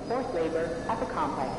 forced labor at the complex.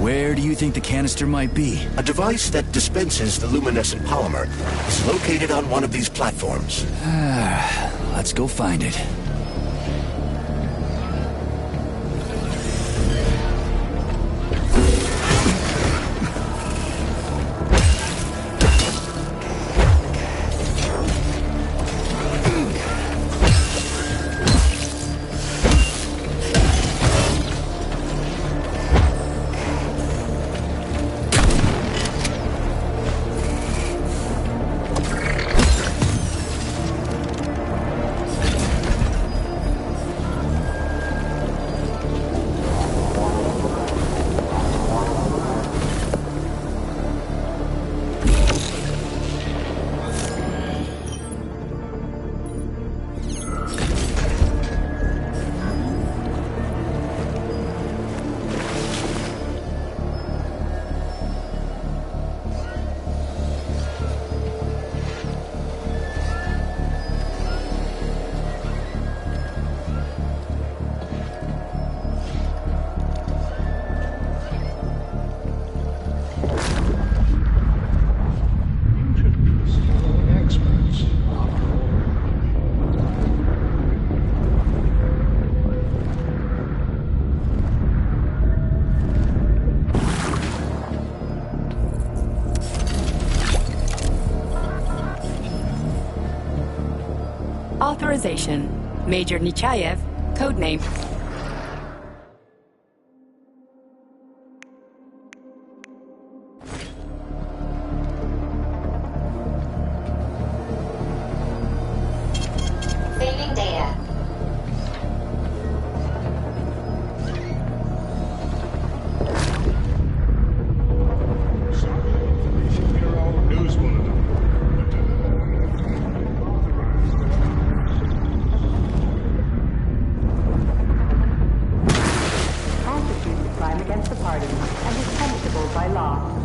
Where do you think the canister might be? A device that dispenses the luminescent polymer is located on one of these platforms. Let's go find it. Authorization. Major Nechayev, codename. Saving data. News Bulletin. Constitutes a crime against the party and is punishable by law.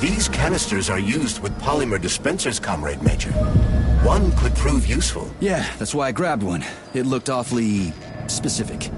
These canisters are used with polymer dispensers, Comrade Major. One could prove useful. Yeah, that's why I grabbed one. It looked awfully specific.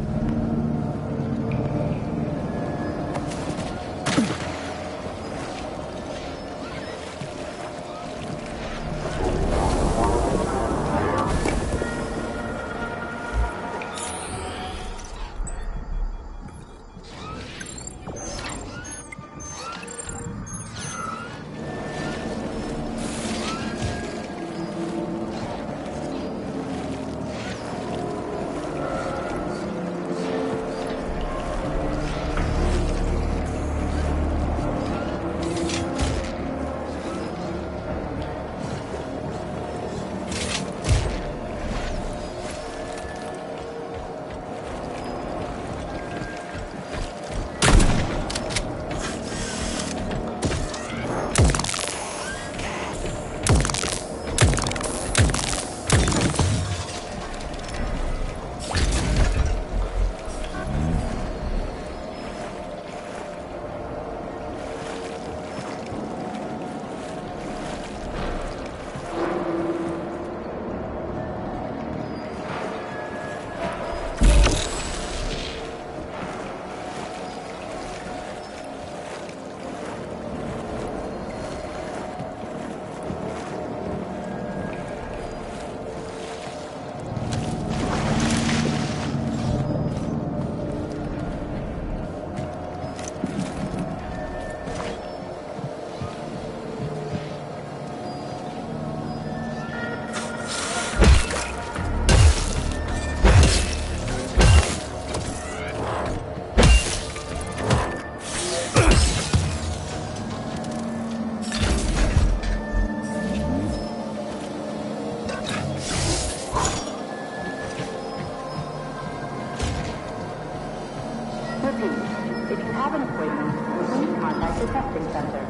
have an appointment, please contact the testing center.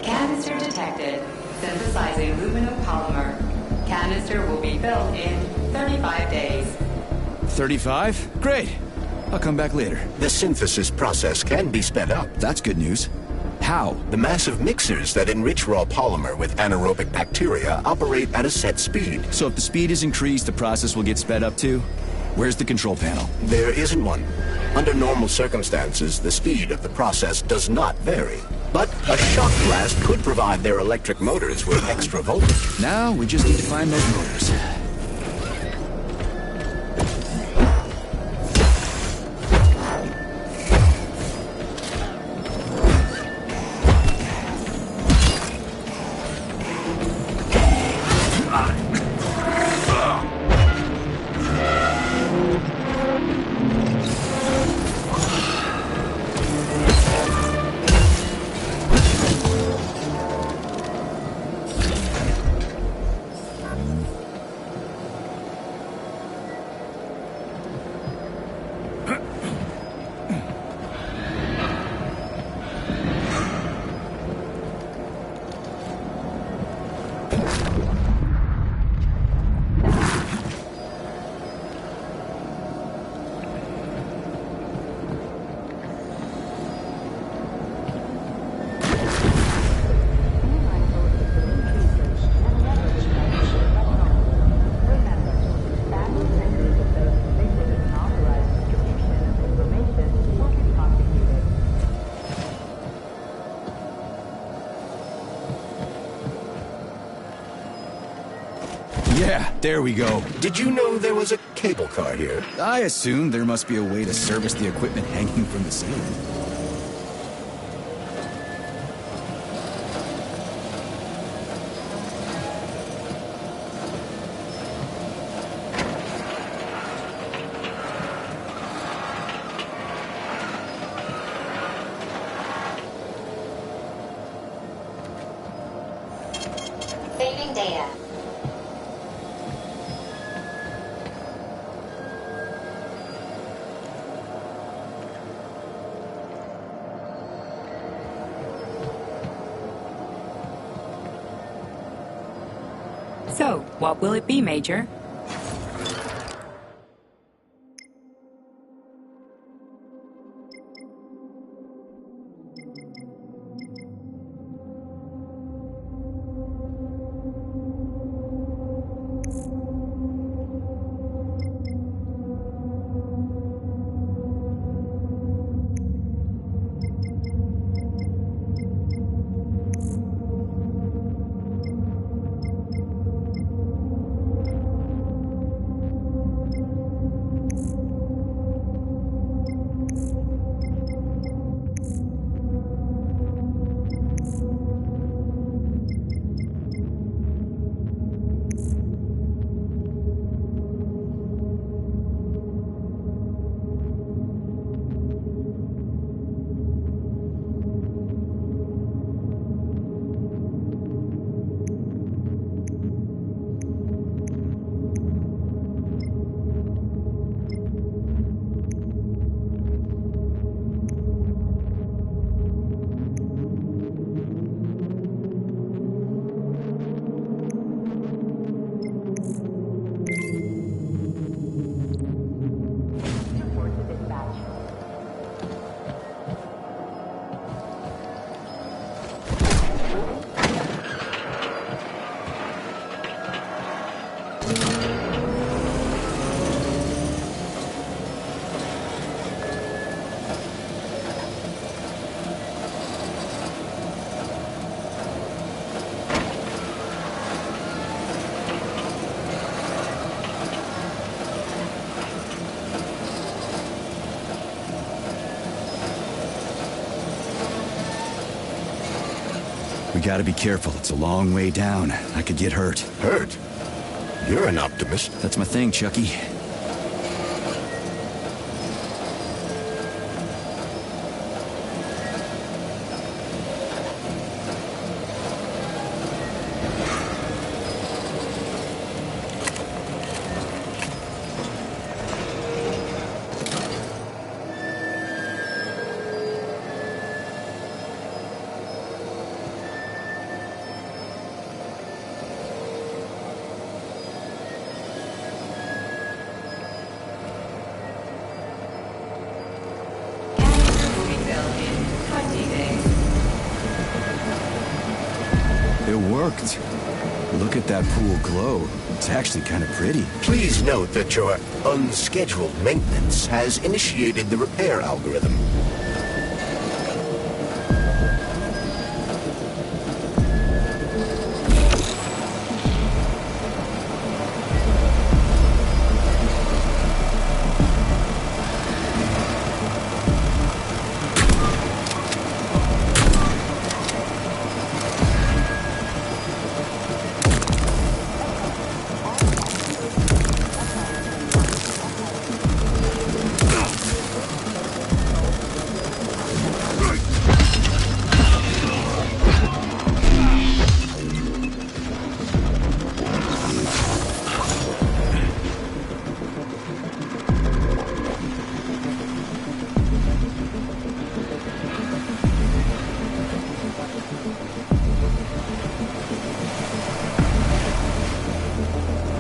Canister detected. Synthesizing luminopolymer. Canister will be filled in 35 days. 35? Great. I'll come back later. The synthesis process can be sped up. That's good news. How? The massive mixers that enrich raw polymer with anaerobic bacteria operate at a set speed. So if the speed is increased, the process will get sped up too? Where's the control panel? There isn't one. Under normal circumstances, the speed of the process does not vary. But a shock blast could provide their electric motors with extra voltage. Now we just need to find those motors. Yeah, there we go. Did you know there was a cable car here? I assumed there must be a way to service the equipment hanging from the ceiling. Saving data. So, what will it be, Major? We gotta be careful. It's a long way down. I could get hurt. Hurt? You're an optimist. That's my thing, Chucky. worked. Look at that pool glow. It's actually kind of pretty. Please note that your unscheduled maintenance has initiated the repair algorithm.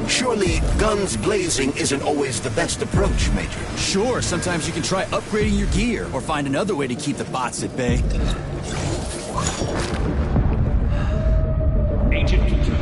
Surely, guns blazing isn't always the best approach, Major. Sure, sometimes you can try upgrading your gear, or find another way to keep the bots at bay. Agent Peter.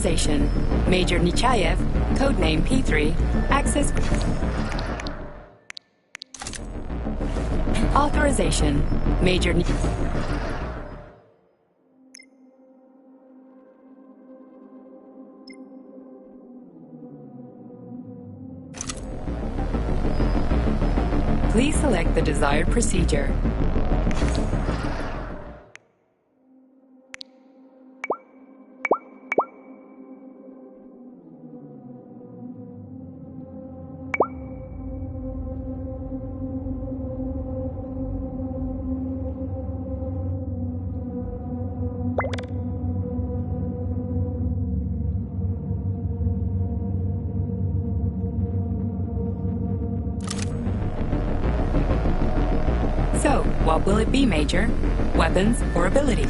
Authorization. Major Nechayev, codename P3, access... Authorization. Major... Please select the desired procedure. So, what will it be, Major? Weapons or ability?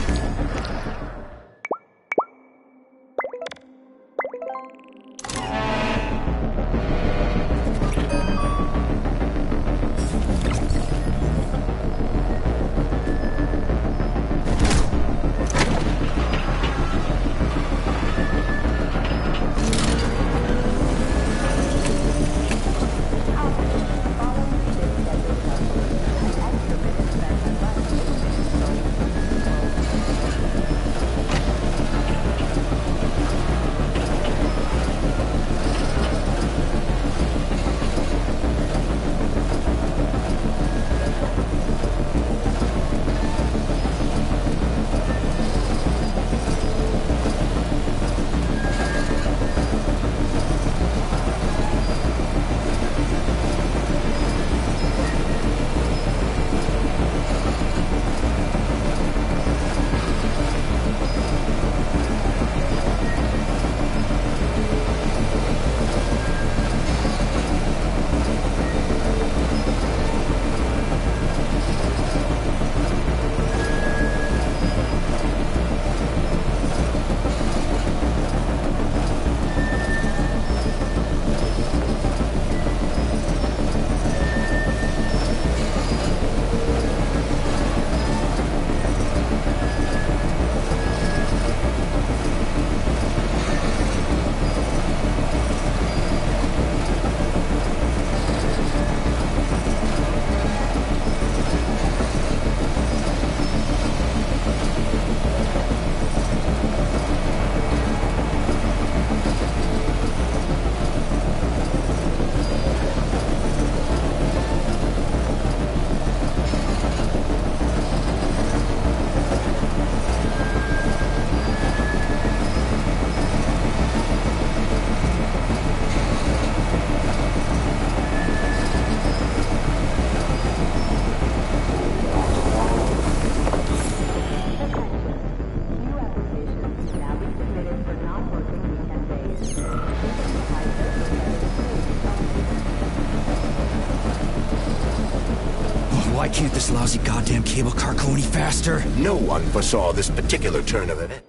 Why can't this lousy goddamn cable car go any faster? No one foresaw this particular turn of events.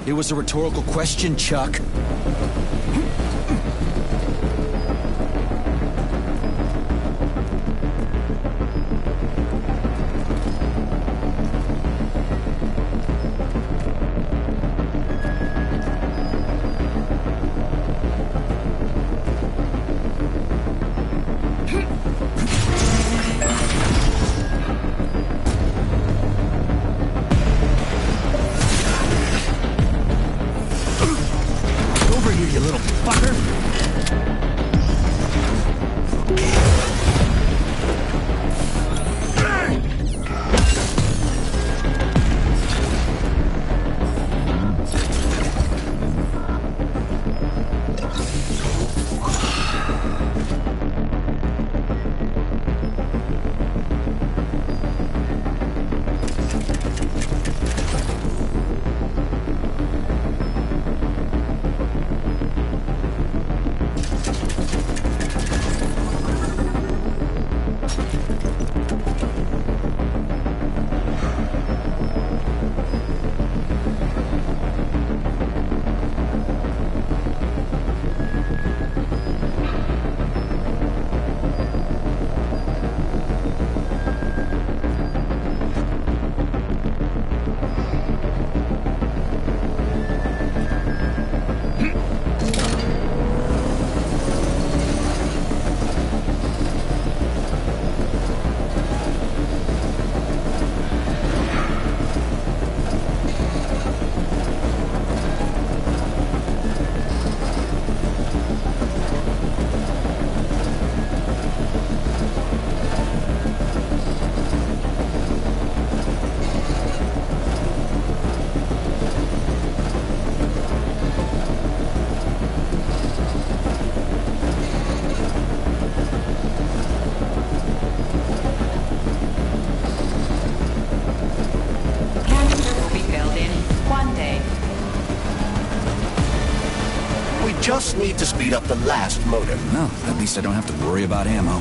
It was a rhetorical question, Chuck. Over here, you little fuck! just need to speed up the last motor. Well, at least I don't have to worry about ammo.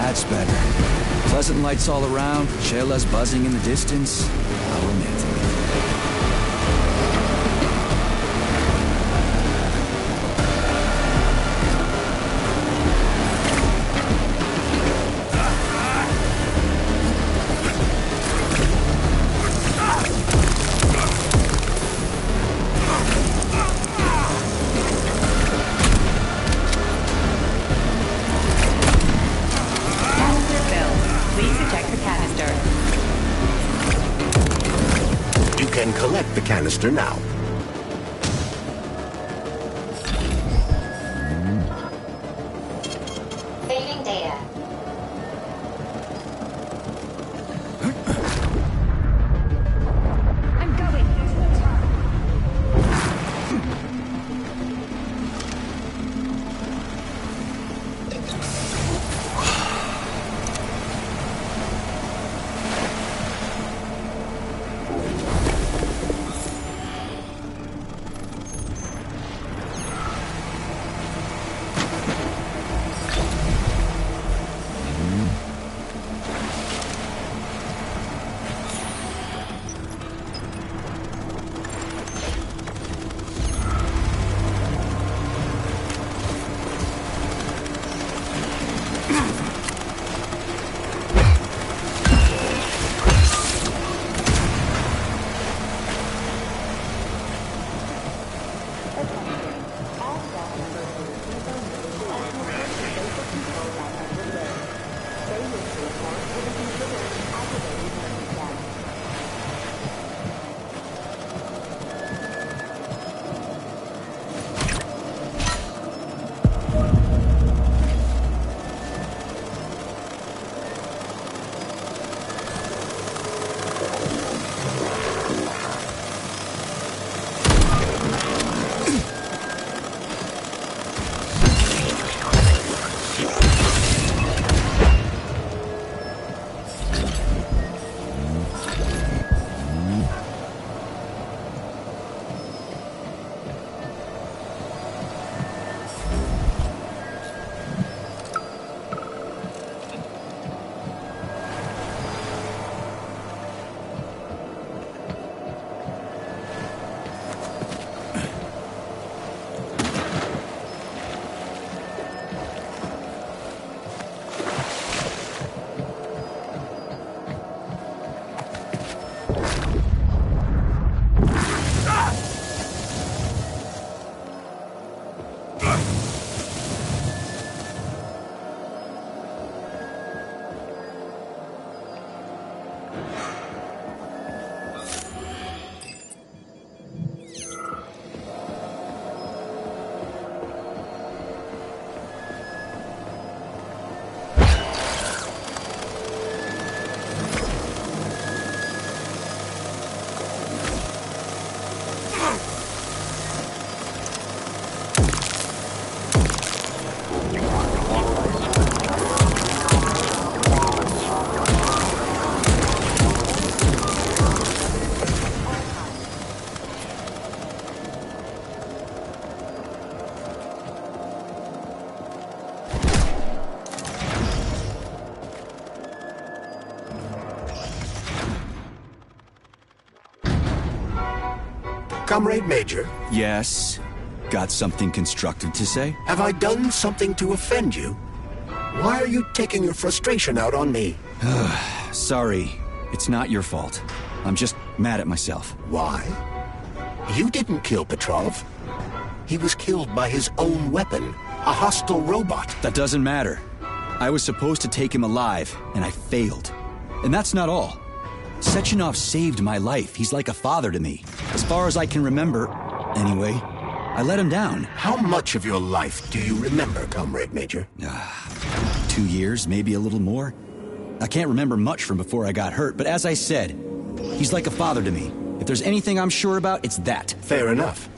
That's better. Pleasant lights all around, Shayla's buzzing in the distance. How romantic. Can collect the canister now. Saving data. I'm going. Comrade Major, Yes? Got something constructive to say? have I done something to offend you? Why are you taking your frustration out on me? Sorry, it's not your fault. I'm just mad at myself. Why? You didn't kill Petrov. He was killed by his own weapon, a hostile robot. That doesn't matter. I was supposed to take him alive, and I failed. And that's not all. Sechenov saved my life. He's like a father to me. As far as I can remember, anyway, I let him down. How much of your life do you remember, Comrade Major? 2 years, maybe a little more. I can't remember much from before I got hurt, but as I said, he's like a father to me. If there's anything I'm sure about, it's that. Fair enough.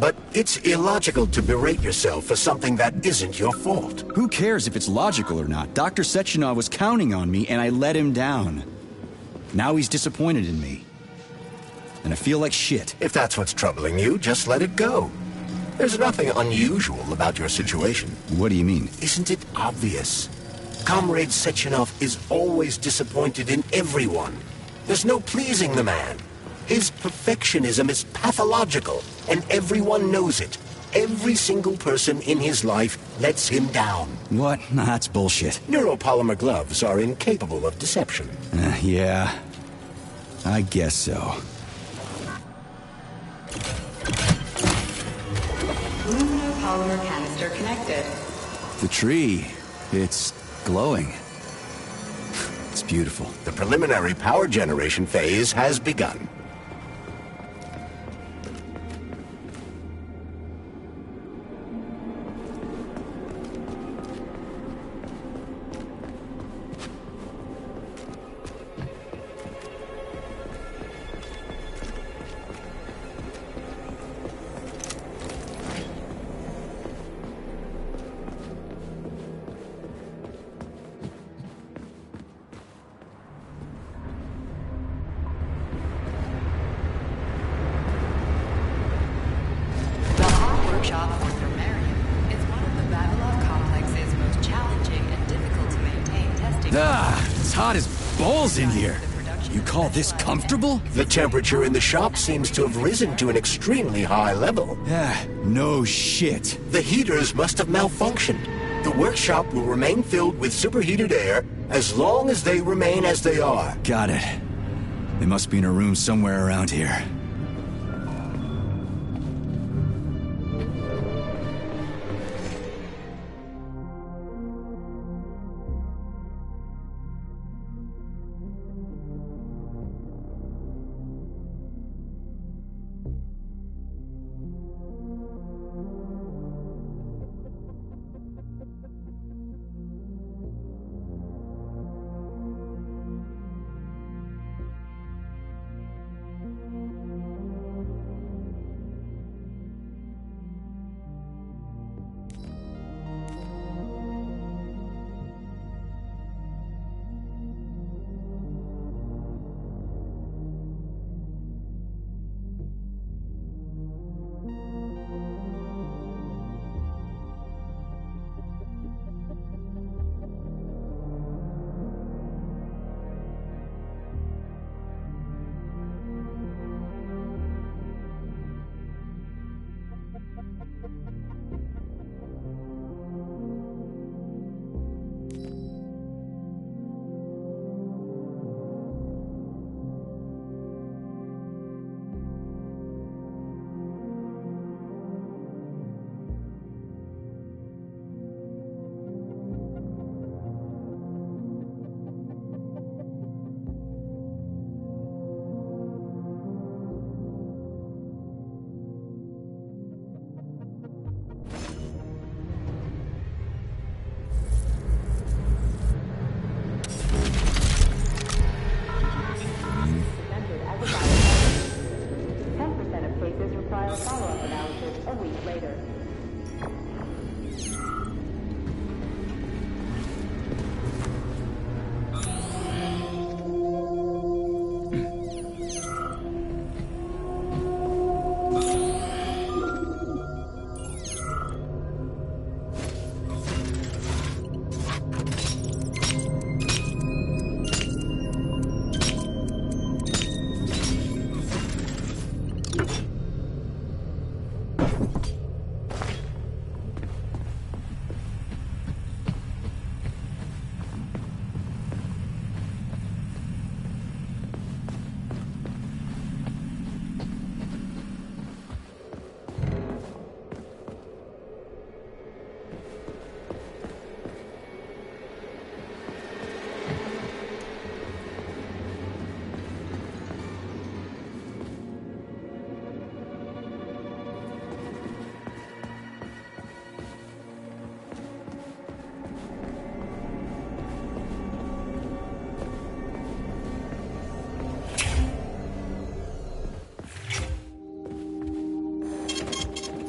But it's illogical to berate yourself for something that isn't your fault. Who cares if it's logical or not? Dr. Sechenov was counting on me, and I let him down. Now he's disappointed in me. And I feel like shit. If that's what's troubling you, just let it go. There's nothing unusual about your situation. What do you mean? Isn't it obvious? Comrade Sechenov is always disappointed in everyone. There's no pleasing the man. His perfectionism is pathological, and everyone knows it. Every single person in his life lets him down. What? Nah, that's bullshit. Neuropolymer gloves are incapable of deception. Yeah. I guess so. Luminopolymer canister connected. The tree, it's glowing. It's beautiful. The preliminary power generation phase has begun. Workshop for Thermarium is one of the Vavilov complex's most challenging and difficult to maintain testing. It's hot as balls in here. You call this comfortable? The temperature in the shop seems to have risen to an extremely high level. No shit. The heaters must have malfunctioned. The workshop will remain filled with superheated air as long as they remain as they are. Got it. They must be in a room somewhere around here.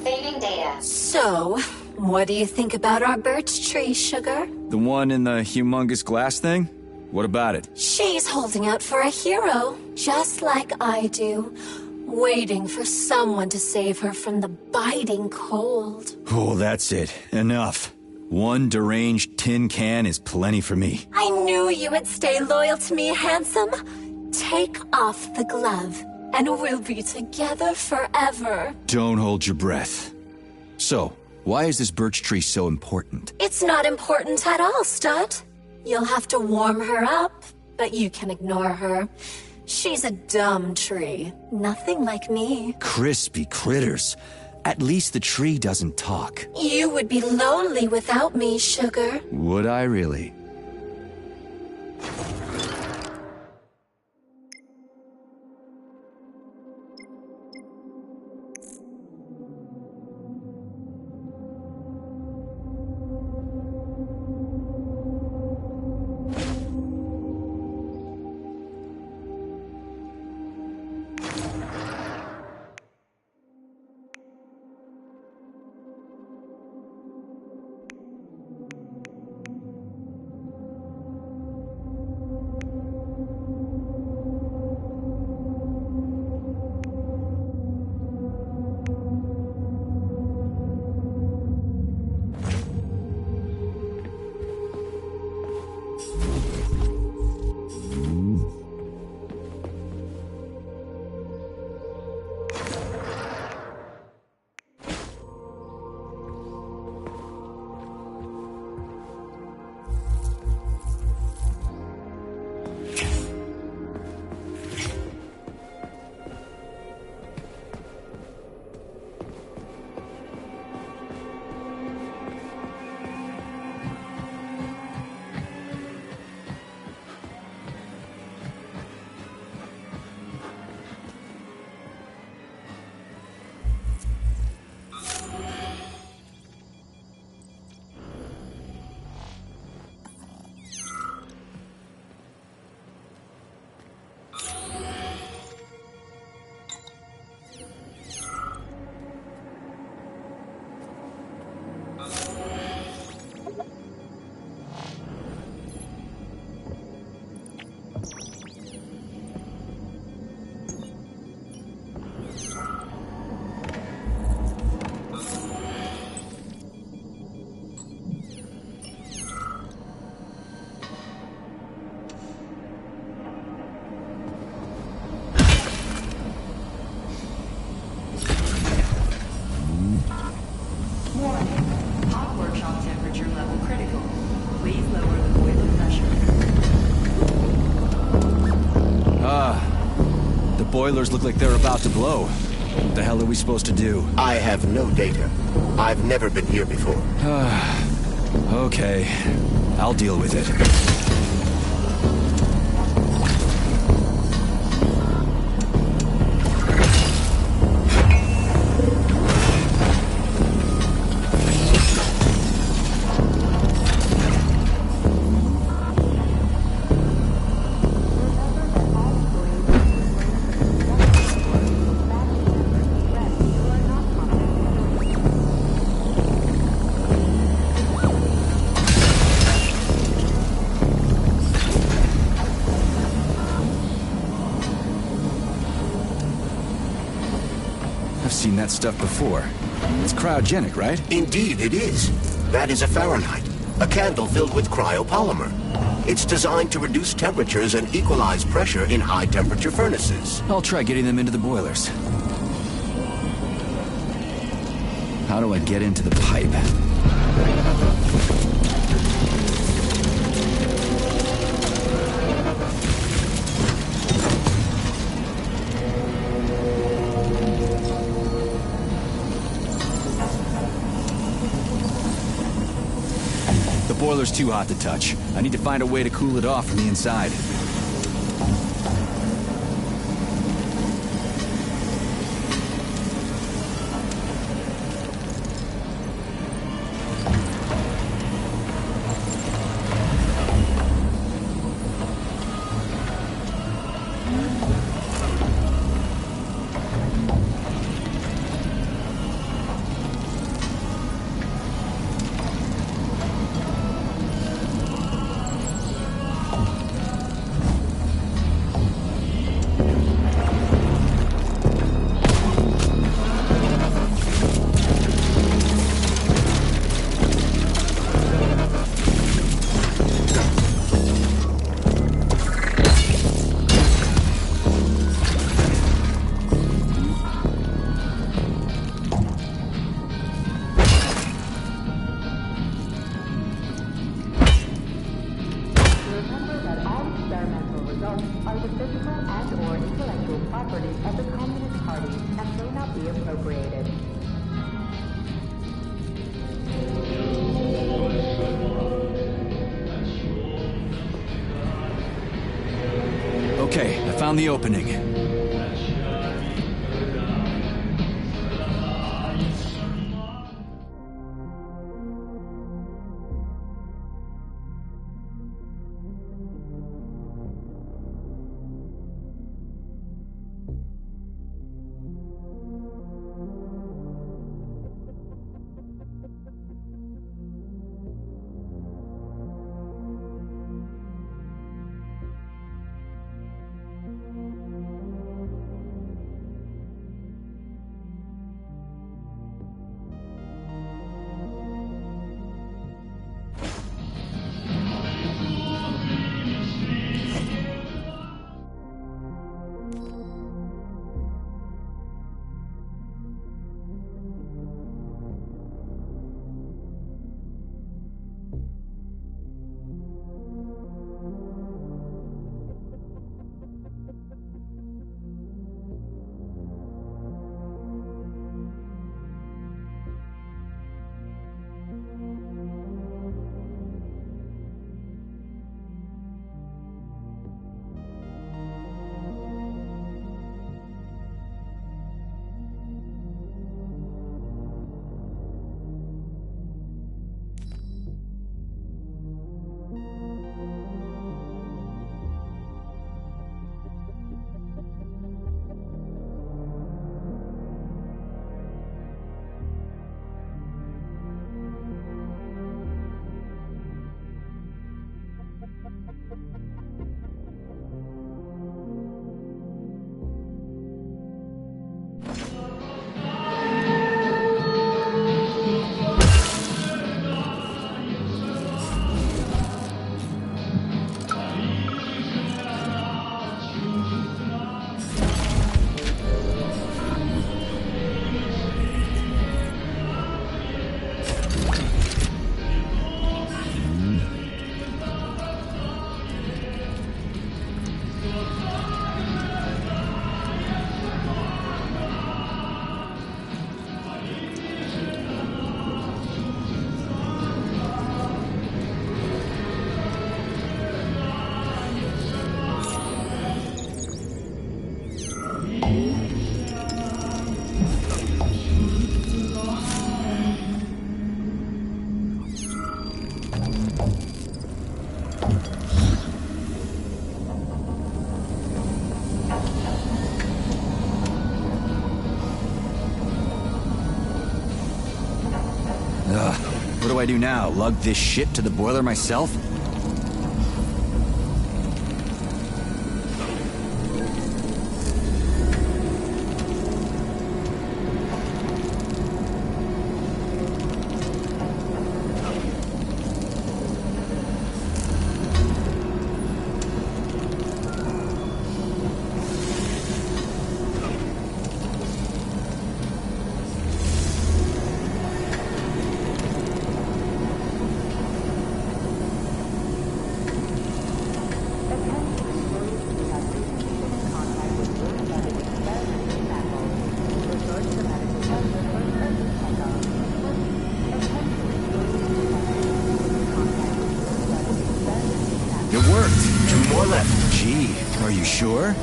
Saving data. So, what do you think about our birch tree, Sugar? The one in the humongous glass thing? What about it? She's holding out for a hero, just like I do. Waiting for someone to save her from the biting cold. Oh, that's it. Enough. One deranged tin can is plenty for me. I knew you would stay loyal to me, handsome. Take off the glove, and we'll be together forever. Don't hold your breath. So, why is this birch tree so important? It's not important at all, Stud. You'll have to warm her up, but you can ignore her. She's a dumb tree. Nothing like me. Crispy critters. At least the tree doesn't talk. You would be lonely without me, Sugar. Would I really? Boilers look like they're about to blow. What the hell are we supposed to do? I have no data. I've never been here before. Okay. I'll deal with it. Seen that stuff before. It's cryogenic, right? Indeed it is. That is a Fahrenheit, a candle filled with cryopolymer. It's designed to reduce temperatures and equalize pressure in high-temperature furnaces. I'll try getting them into the boilers. How do I get into the pipe? The boiler's too hot to touch. I need to find a way to cool it off from the inside. Okay, I found the opening. What do I do now? Lug this shit to the boiler myself? It worked. 2 more left. Gee, are you sure?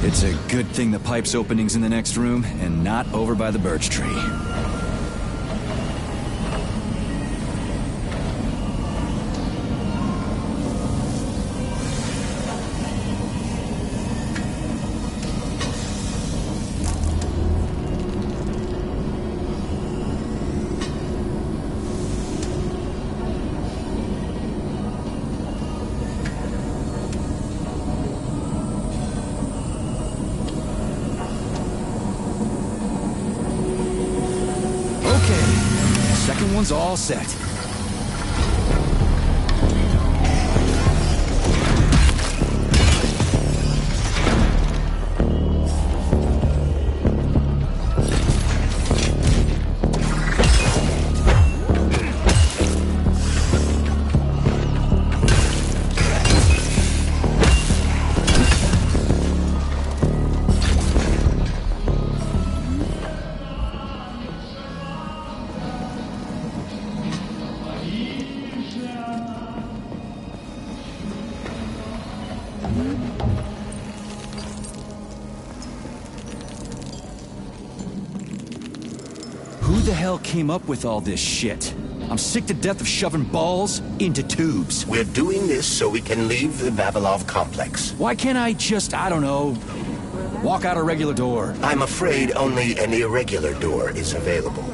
It's a good thing the pipe's opening's in the next room and not over by the birch tree. Sounds all set. Who the hell came up with all this shit? I'm sick to death of shoving balls into tubes. We're doing this so we can leave the Vavilov complex. Why can't I just, I don't know, walk out a regular door? I'm afraid only an irregular door is available.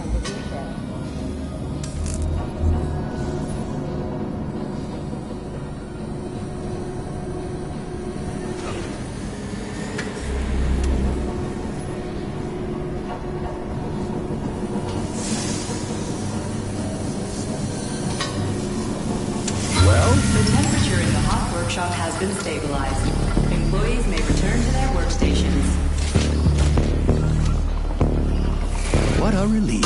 The temperature in the hot workshop has been stabilized. Employees may return to their workstations. What a relief.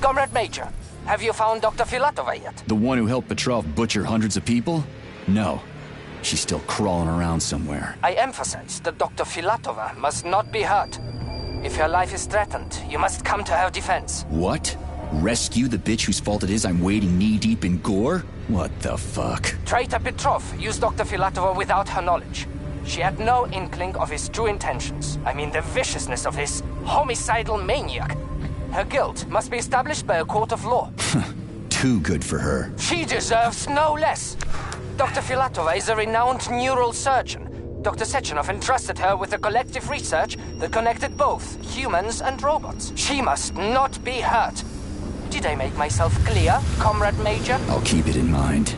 Comrade Major, have you found Dr. Filatova yet? The one who helped Petrov butcher hundreds of people? No. She's still crawling around somewhere. I emphasize that Dr. Filatova must not be hurt. If her life is threatened, you must come to her defense. What? Rescue the bitch whose fault it is I'm wading knee-deep in gore? What the fuck? Traitor Petrov used Dr. Filatova without her knowledge. She had no inkling of his true intentions. I mean the viciousness of this homicidal maniac. Her guilt must be established by a court of law. Too good for her. She deserves no less. Dr. Filatova is a renowned neurosurgeon. Dr. Sechenov entrusted her with a collective research that connected both humans and robots. She must not be hurt. Did I make myself clear, Comrade Major? I'll keep it in mind.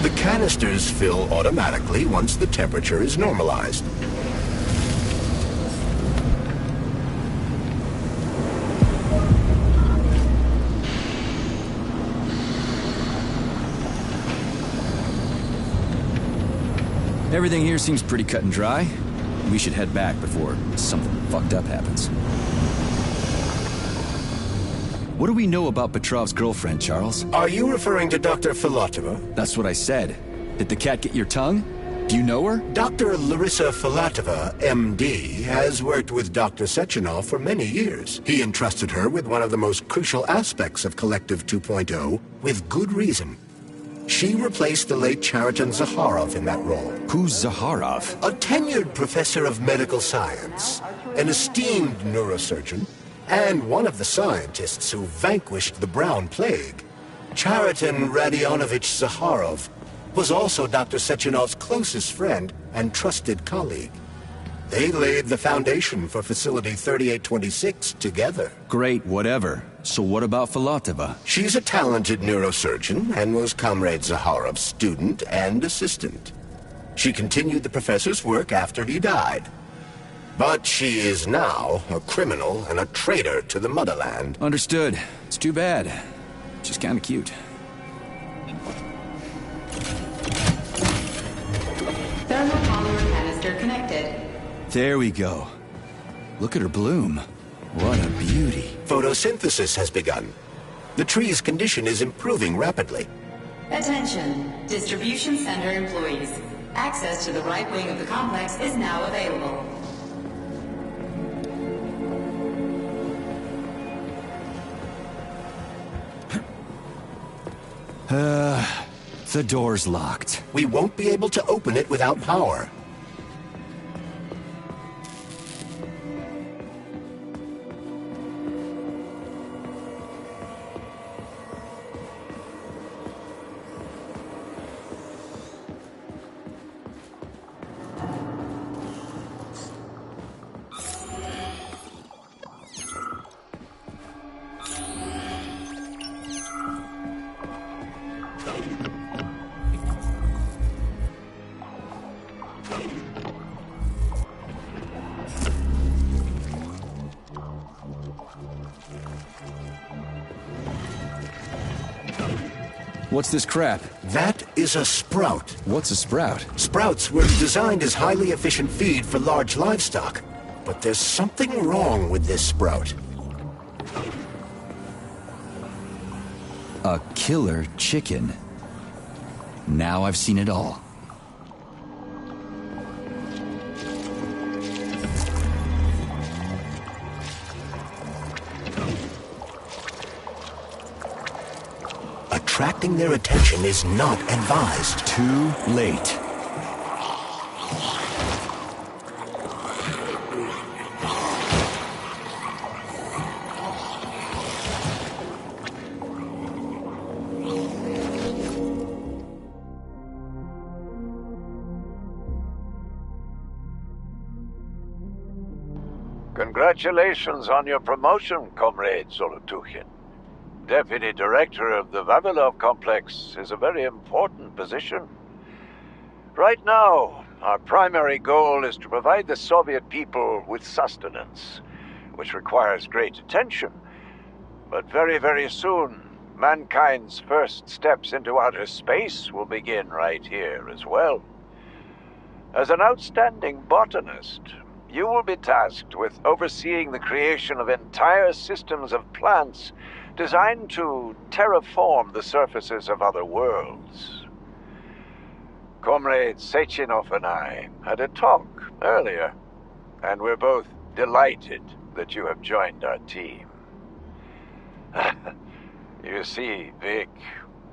The canisters fill automatically once the temperature is normalized. Everything here seems pretty cut and dry. We should head back before something fucked up happens. What do we know about Petrov's girlfriend, Charles? Are you referring to Dr. Filatova? That's what I said. Did the cat get your tongue? Do you know her? Dr. Larissa Filatova, MD, has worked with Dr. Sechenov for many years. He entrusted her with one of the most crucial aspects of Collective 2.0, with good reason. She replaced the late Chariton Zakharov in that role. Who's Zakharov? A tenured professor of medical science, an esteemed neurosurgeon, and one of the scientists who vanquished the Brown Plague. Chariton Radionovich Zakharov was also Dr. Sechenov's closest friend and trusted colleague. They laid the foundation for Facility 3826 together. Great, whatever. So what about Filatova? She's a talented neurosurgeon and was Comrade Zakharov's student and assistant. She continued the professor's work after he died. But she is now a criminal and a traitor to the motherland. Understood. It's too bad. She's kinda cute. Thermopolymer canister connected. There we go. Look at her bloom. What a beauty. Photosynthesis has begun. The tree's condition is improving rapidly. Attention, distribution center employees. Access to the right wing of the complex is now available. The door's locked. We won't be able to open it without power. What's this crap? That is a sprout. What's a sprout? Sprouts were designed as highly efficient feed for large livestock. But there's something wrong with this sprout. A killer chicken. Now I've seen it all. Attracting their attention is not advised. Too late. Congratulations on your promotion, Comrade Zolotukhin. Deputy Director of the Vavilov Complex is a very important position. Right now, our primary goal is to provide the Soviet people with sustenance, which requires great attention. But very, very soon, mankind's first steps into outer space will begin right here as well. As an outstanding botanist, you will be tasked with overseeing the creation of entire systems of plants designed to terraform the surfaces of other worlds. Comrade Sechenov and I had a talk earlier, and we're both delighted that you have joined our team. You see, Vic,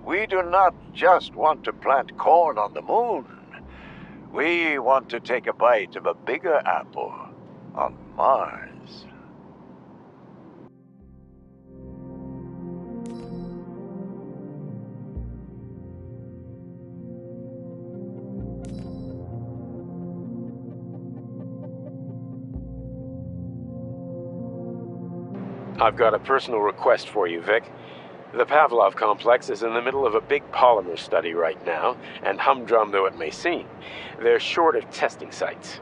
we do not just want to plant corn on the moon. We want to take a bite of a bigger apple on Mars. I've got a personal request for you, Vic. The Pavlov complex is in the middle of a big polymer study right now, and humdrum though it may seem, they're short of testing sites.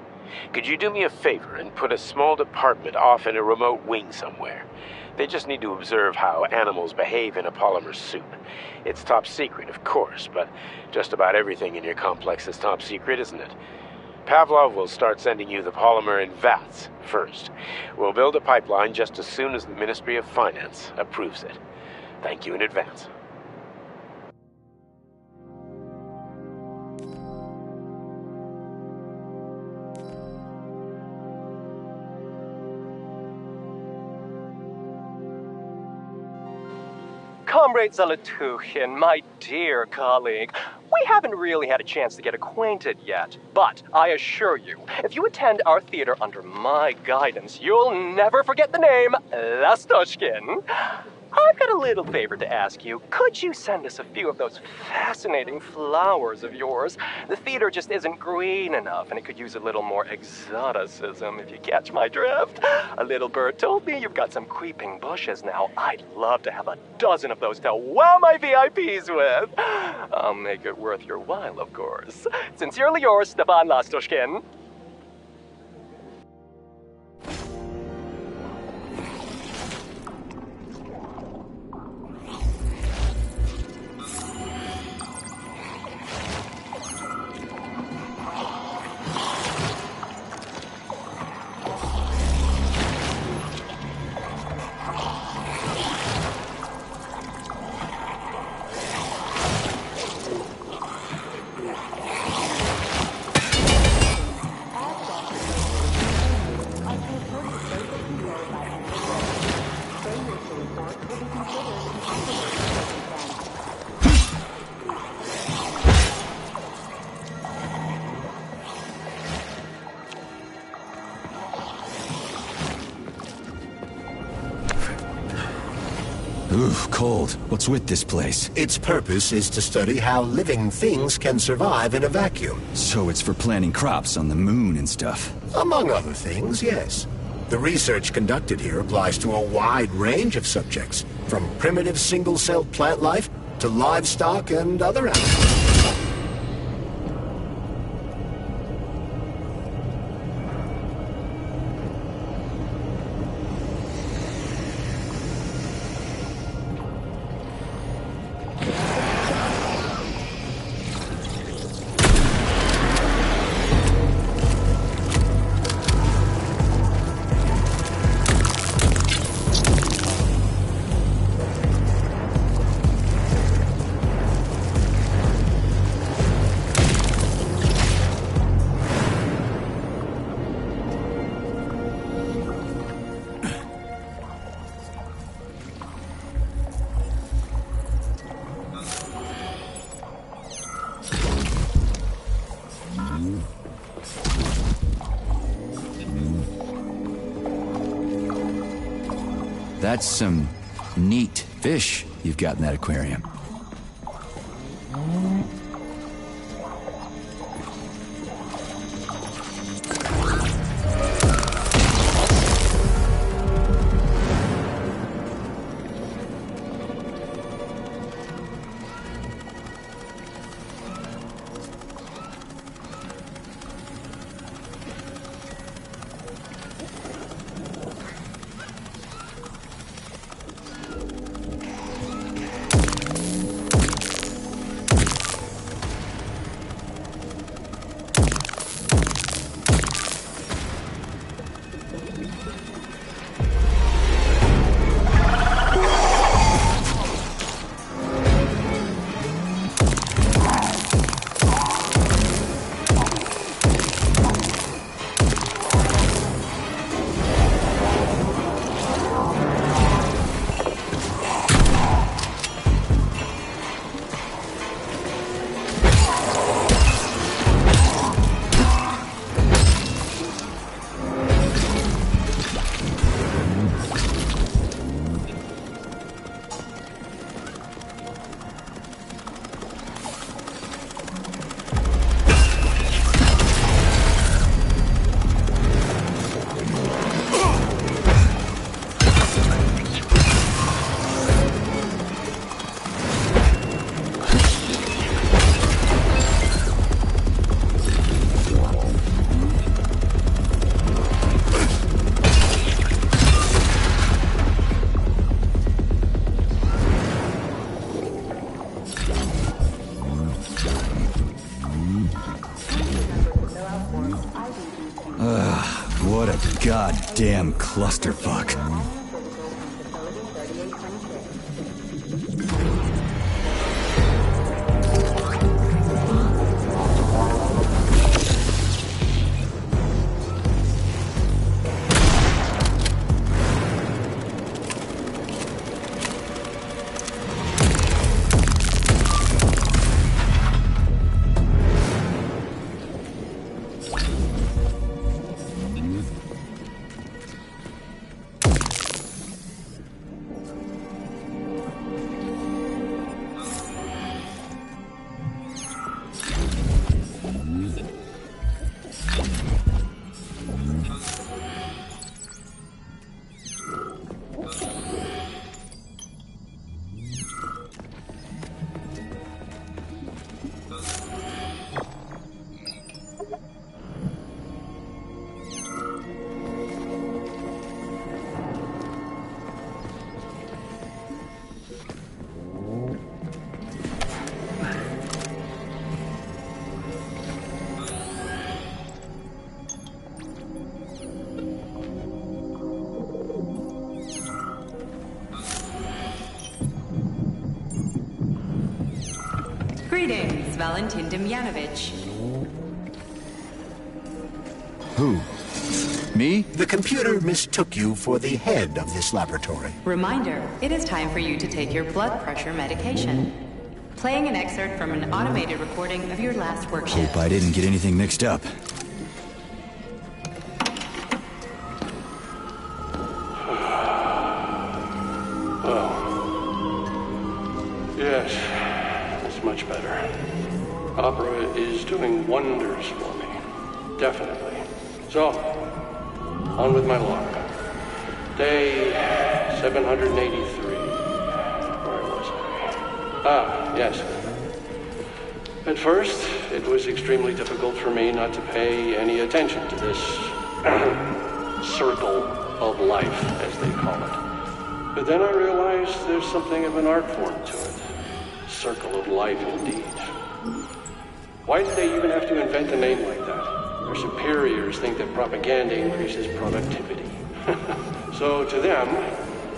Could you do me a favor and put a small department off in a remote wing somewhere? They just need to observe how animals behave in a polymer suit. It's top secret, of course, but just about everything in your complex is top secret, isn't it? Pavlov will start sending you the polymer in vats first. We'll build a pipeline just as soon as the Ministry of Finance approves it. Thank you in advance. Comrade Zolotukhin, my dear colleague, we haven't really had a chance to get acquainted yet, but I assure you, if you attend our theater under my guidance, you'll never forget the name Lastoshkin. I've got a little favor to ask you. Could you send us a few of those fascinating flowers of yours? The theater just isn't green enough, and it could use a little more exoticism, if you catch my drift. A little bird told me you've got some creeping bushes now. I'd love to have a dozen of those to wow my VIPs with. I'll make it worth your while, of course. Sincerely yours, Stefan Lastoshkin. Oof, cold. What's with this place? Its purpose is to study how living things can survive in a vacuum. So it's for planting crops on the moon and stuff. Among other things, yes. The research conducted here applies to a wide range of subjects, from primitive single-celled plant life to livestock and other animals. That's some neat fish you've got in that aquarium. What a goddamn clusterfuck. Greetings, Valentin Demyanovich. Who? Me? The computer mistook you for the head of this laboratory. Reminder, it is time for you to take your blood pressure medication. Playing an excerpt from an automated recording of your last work shift. Hope I didn't get anything mixed up. Yes, it's much better. Opera is doing wonders for me. Definitely. So, on with my log. Day 783. Where was I? Ah, yes. At first, it was extremely difficult for me not to pay any attention to this circle of life, as they call it. But then I realized there's something of an art form to it. Circle of life, indeed. Why did they even have to invent a name like that? Their superiors think that propaganda increases productivity. So to them,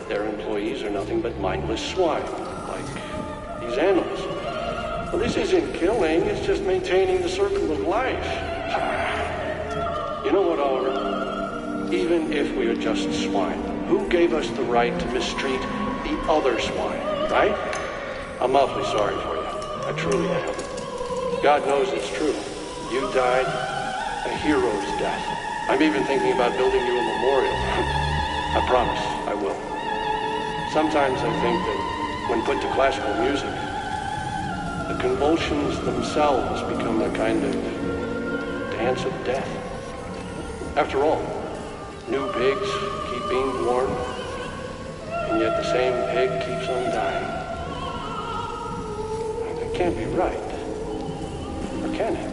their employees are nothing but mindless swine, like these animals. Well, this isn't killing, it's just maintaining the circle of life. You know what, Oliver? Even if we are just swine, who gave us the right to mistreat the other swine, right? I'm awfully sorry for you. I truly am. God knows it's true. You died a hero's death. I'm even thinking about building you a memorial. I promise I will. Sometimes I think that when put to classical music, the convulsions themselves become a kind of dance of death. After all, new pigs keep being born, and yet the same pig keeps on dying. That can't be right. Or can it?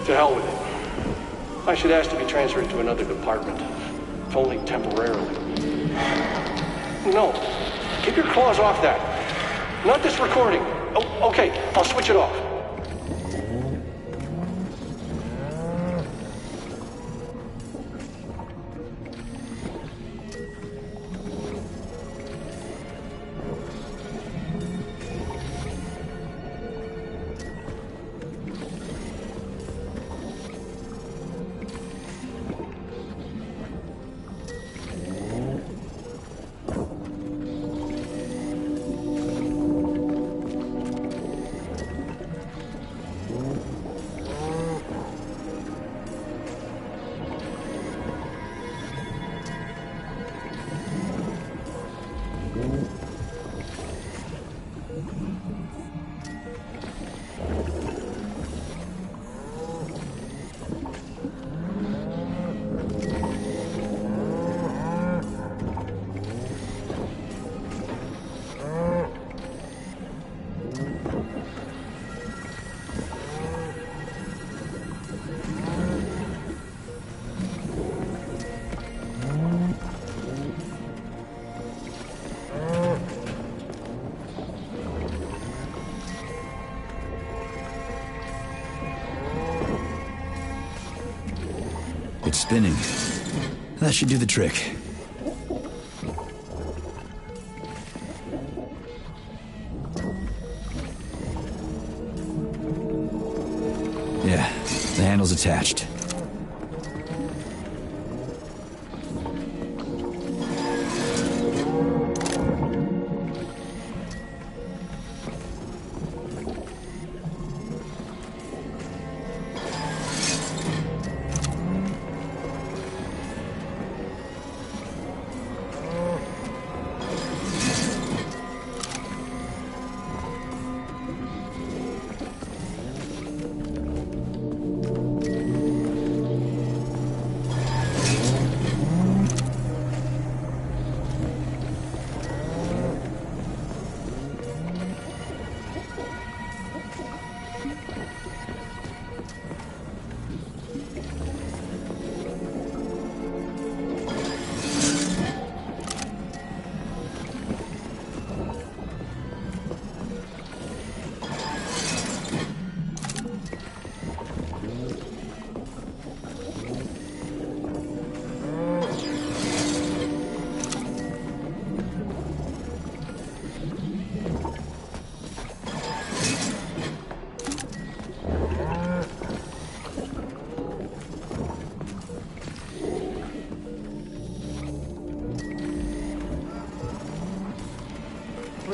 To hell with it. I should ask to be transferred to another department, if only temporarily. No, keep your claws off that. Not this recording. Oh, okay, I'll switch it off. It's spinning. That should do the trick. Yeah, the handle's attached.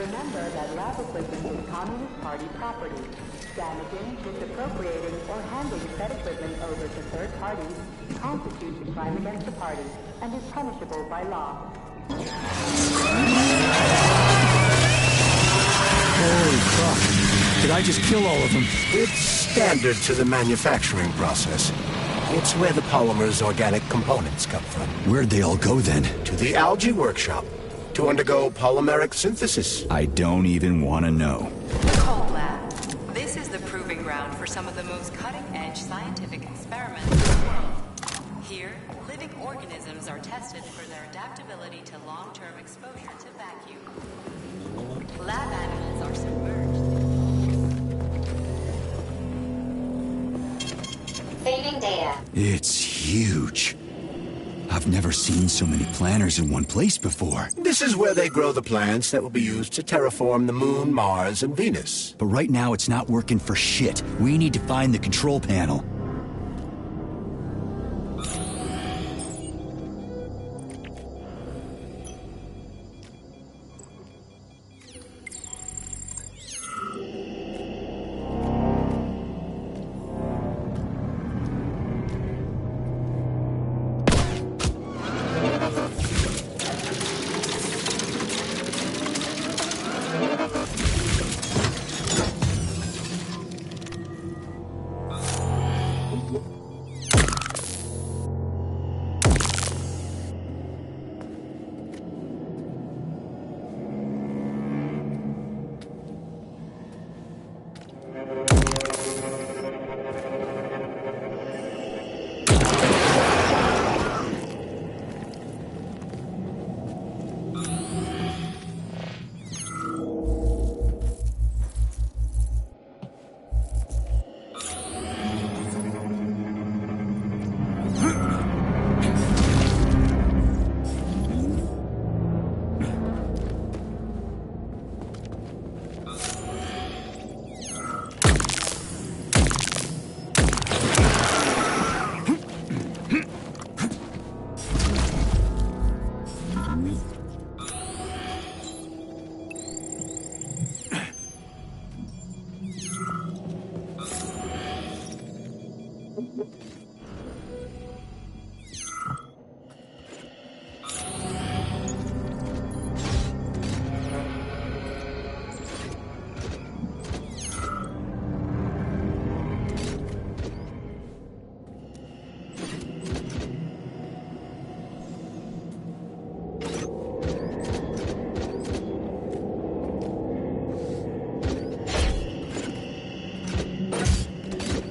Remember that lab equipment is Communist Party property. Damaging, misappropriating, or handing said equipment over to third parties constitutes a crime against the party and is punishable by law. Holy fuck. Did I just kill all of them? It's standard to the manufacturing process. It's where the polymer's organic components come from. Where'd they all go then? To the algae workshop, to undergo polymeric synthesis. I don't even want to know. Cold Lab. This is the proving ground for some of the most cutting-edge scientific experiments in the world. Here, living organisms are tested for their adaptability to long-term exposure to vacuum. Lab animals are submerged. Saving data. It's huge. I've never seen so many planters in one place before. This is where they grow the plants that will be used to terraform the Moon, Mars, and Venus. But right now it's not working for shit. We need to find the control panel.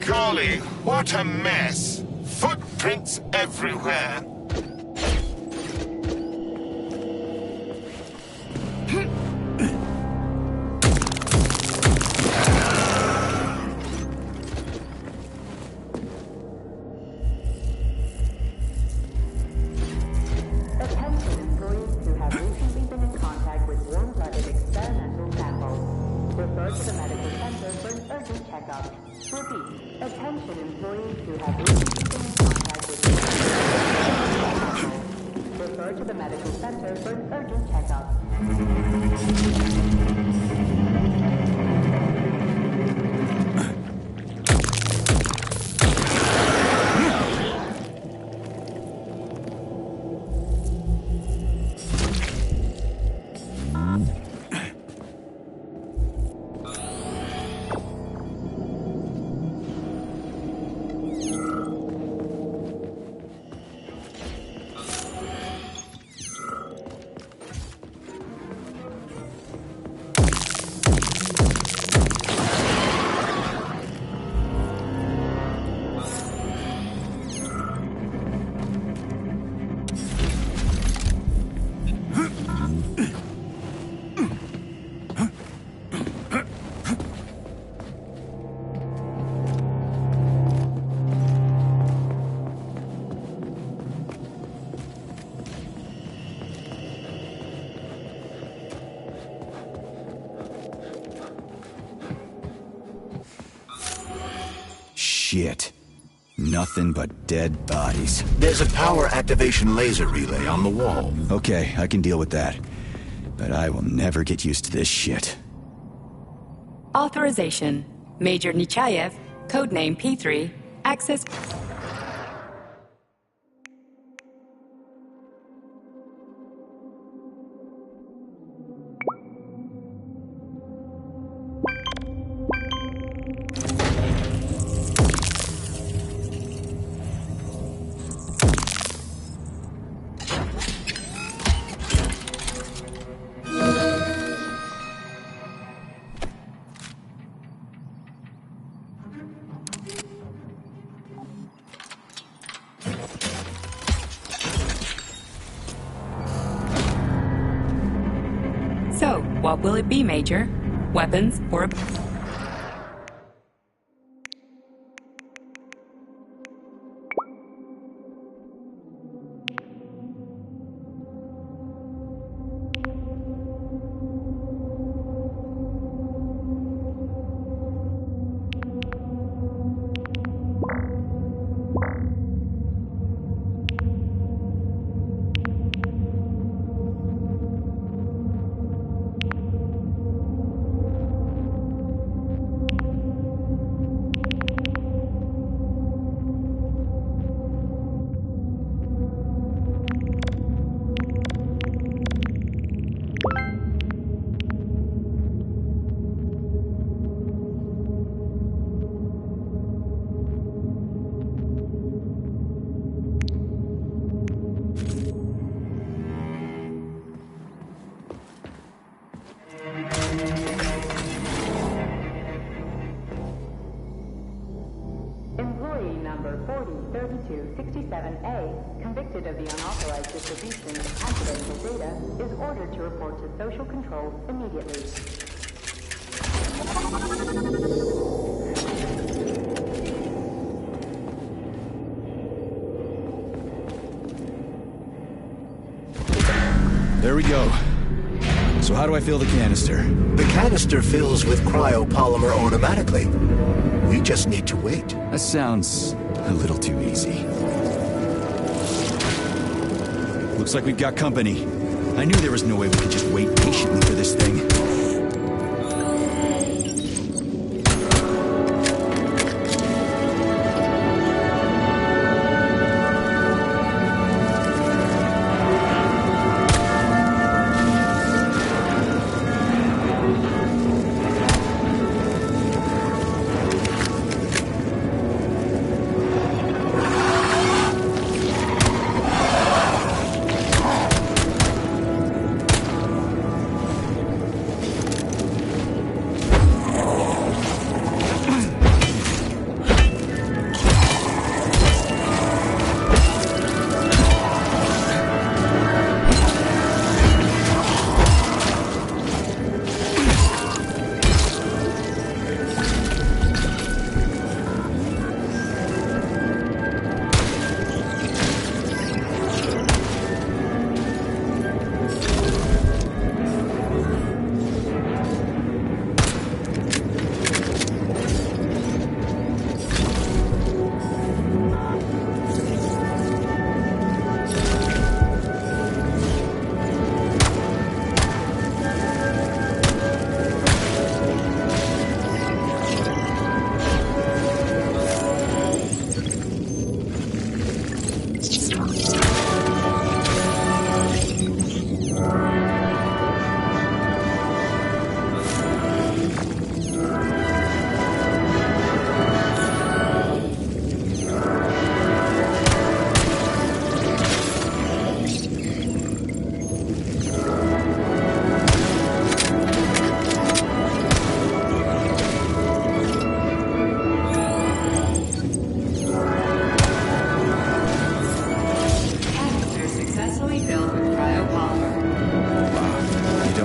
Golly, what a mess! Footprints everywhere! Shit. Nothing but dead bodies. There's a power activation laser relay on the wall. Okay, I can deal with that. But I will never get used to this shit. Authorization. Major Nechayev, codename P3, access... So, what will it be, Major? Weapons or... Employee number 403267A, convicted of the unauthorized distribution of confidential data, is ordered to report to social control immediately. There we go. So how do I fill the canister? The canister fills with cryopolymer automatically. We just need to wait. That sounds a little too easy. Looks like we've got company. I knew there was no way we could just wait patiently for this thing.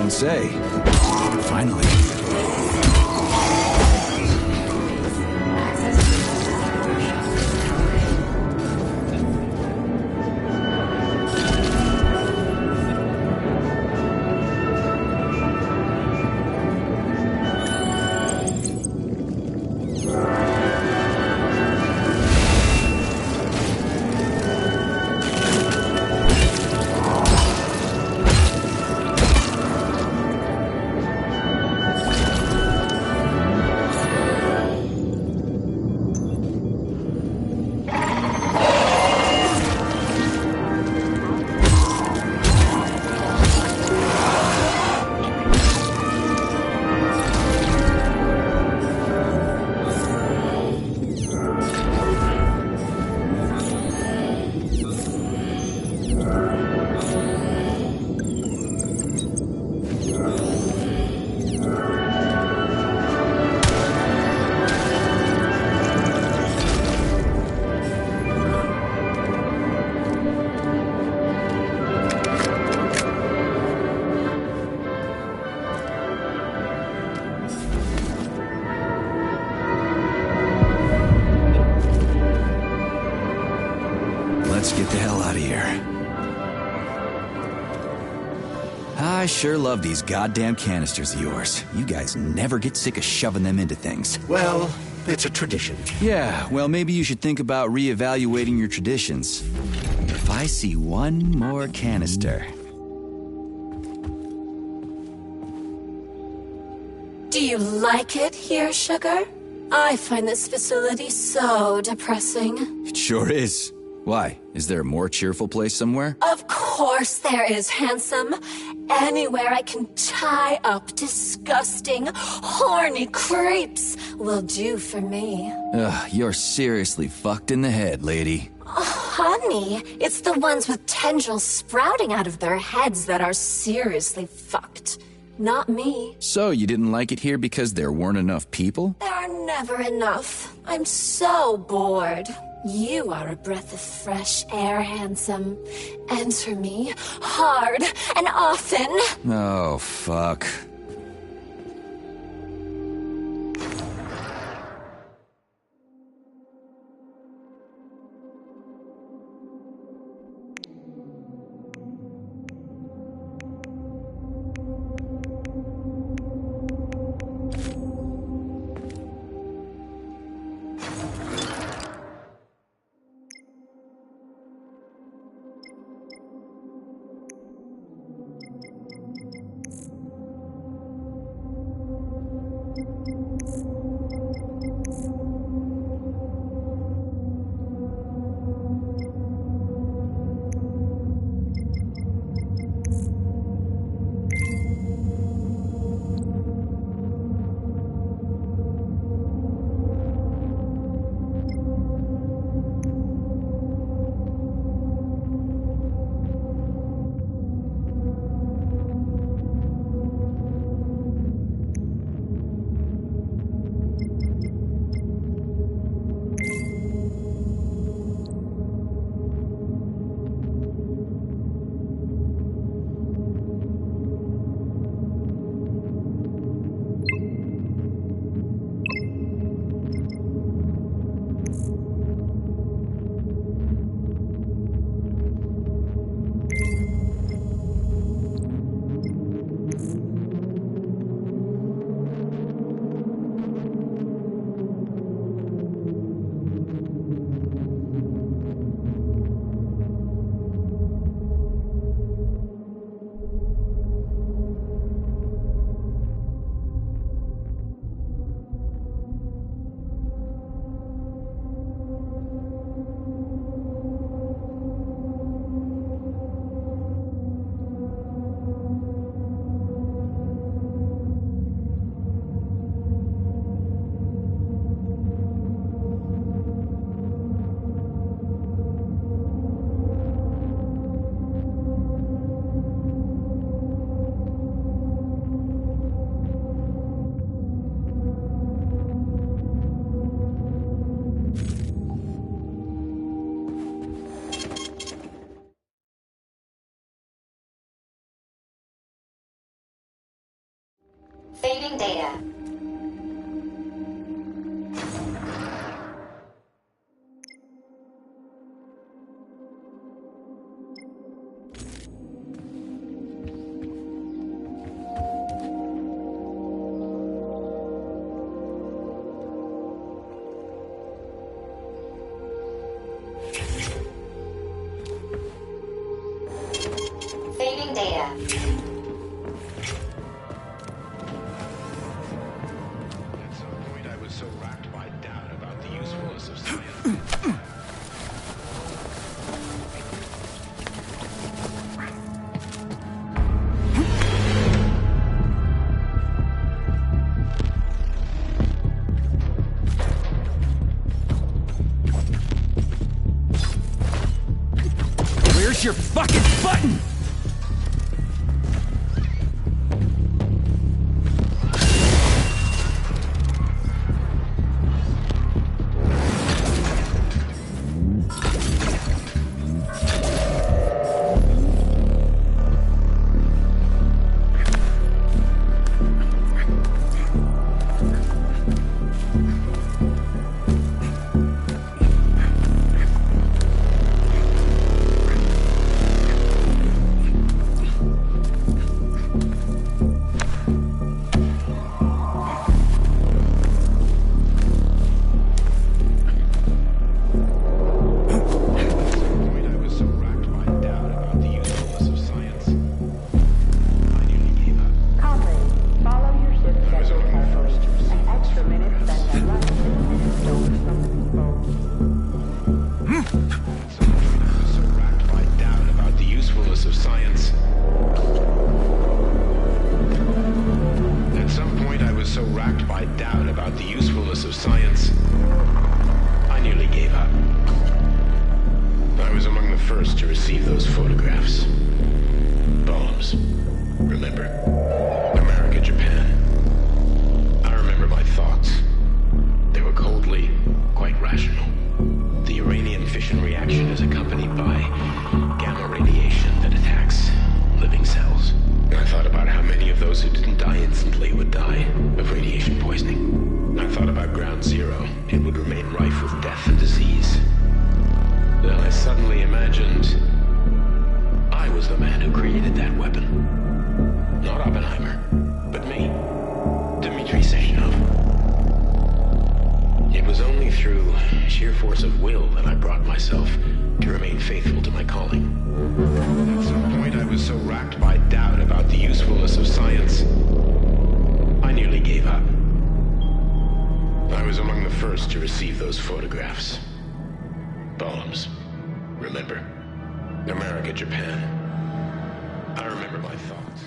Say, finally. I sure love these goddamn canisters of yours. You guys never get sick of shoving them into things. Well, it's a tradition. Yeah, well, maybe you should think about reevaluating your traditions. If I see one more canister... Do you like it here, Sugar? I find this facility so depressing. It sure is. Why? Is there a more cheerful place somewhere? Of course there is, handsome. Anywhere I can tie up disgusting, horny creeps will do for me. Ugh, you're seriously fucked in the head, lady. Oh, honey, it's the ones with tendrils sprouting out of their heads that are seriously fucked. Not me. So, you didn't like it here because there weren't enough people? There are never enough. I'm so bored. You are a breath of fresh air, handsome. Enter me hard and often. Oh, fuck. Saving data. Saving data. So racked by doubt about the usefulness of science. Where's your fucking button? by doubt about the usefulness of science, I nearly gave up. I was among the first to receive those photographs. Bombs. Remember? America, Japan. I remember my thoughts. They were coldly quite rational. The uranium fission reaction is accompanied by gamma radiation that attacks living cells. I thought about how many of those who didn't die instantly would die of radiation poisoning. I thought about Ground Zero. It would remain rife with death and disease. Then I suddenly imagined I was the man who created that weapon. Not Oppenheimer, but me, Dmitri Sechenov. It was only through sheer force of will that I brought myself to remain faithful to my calling. At some point I was so racked by doubt about the usefulness of science, I nearly gave up. I was among the first to receive those photographs. Bombs. Remember? America, Japan. I remember my thoughts.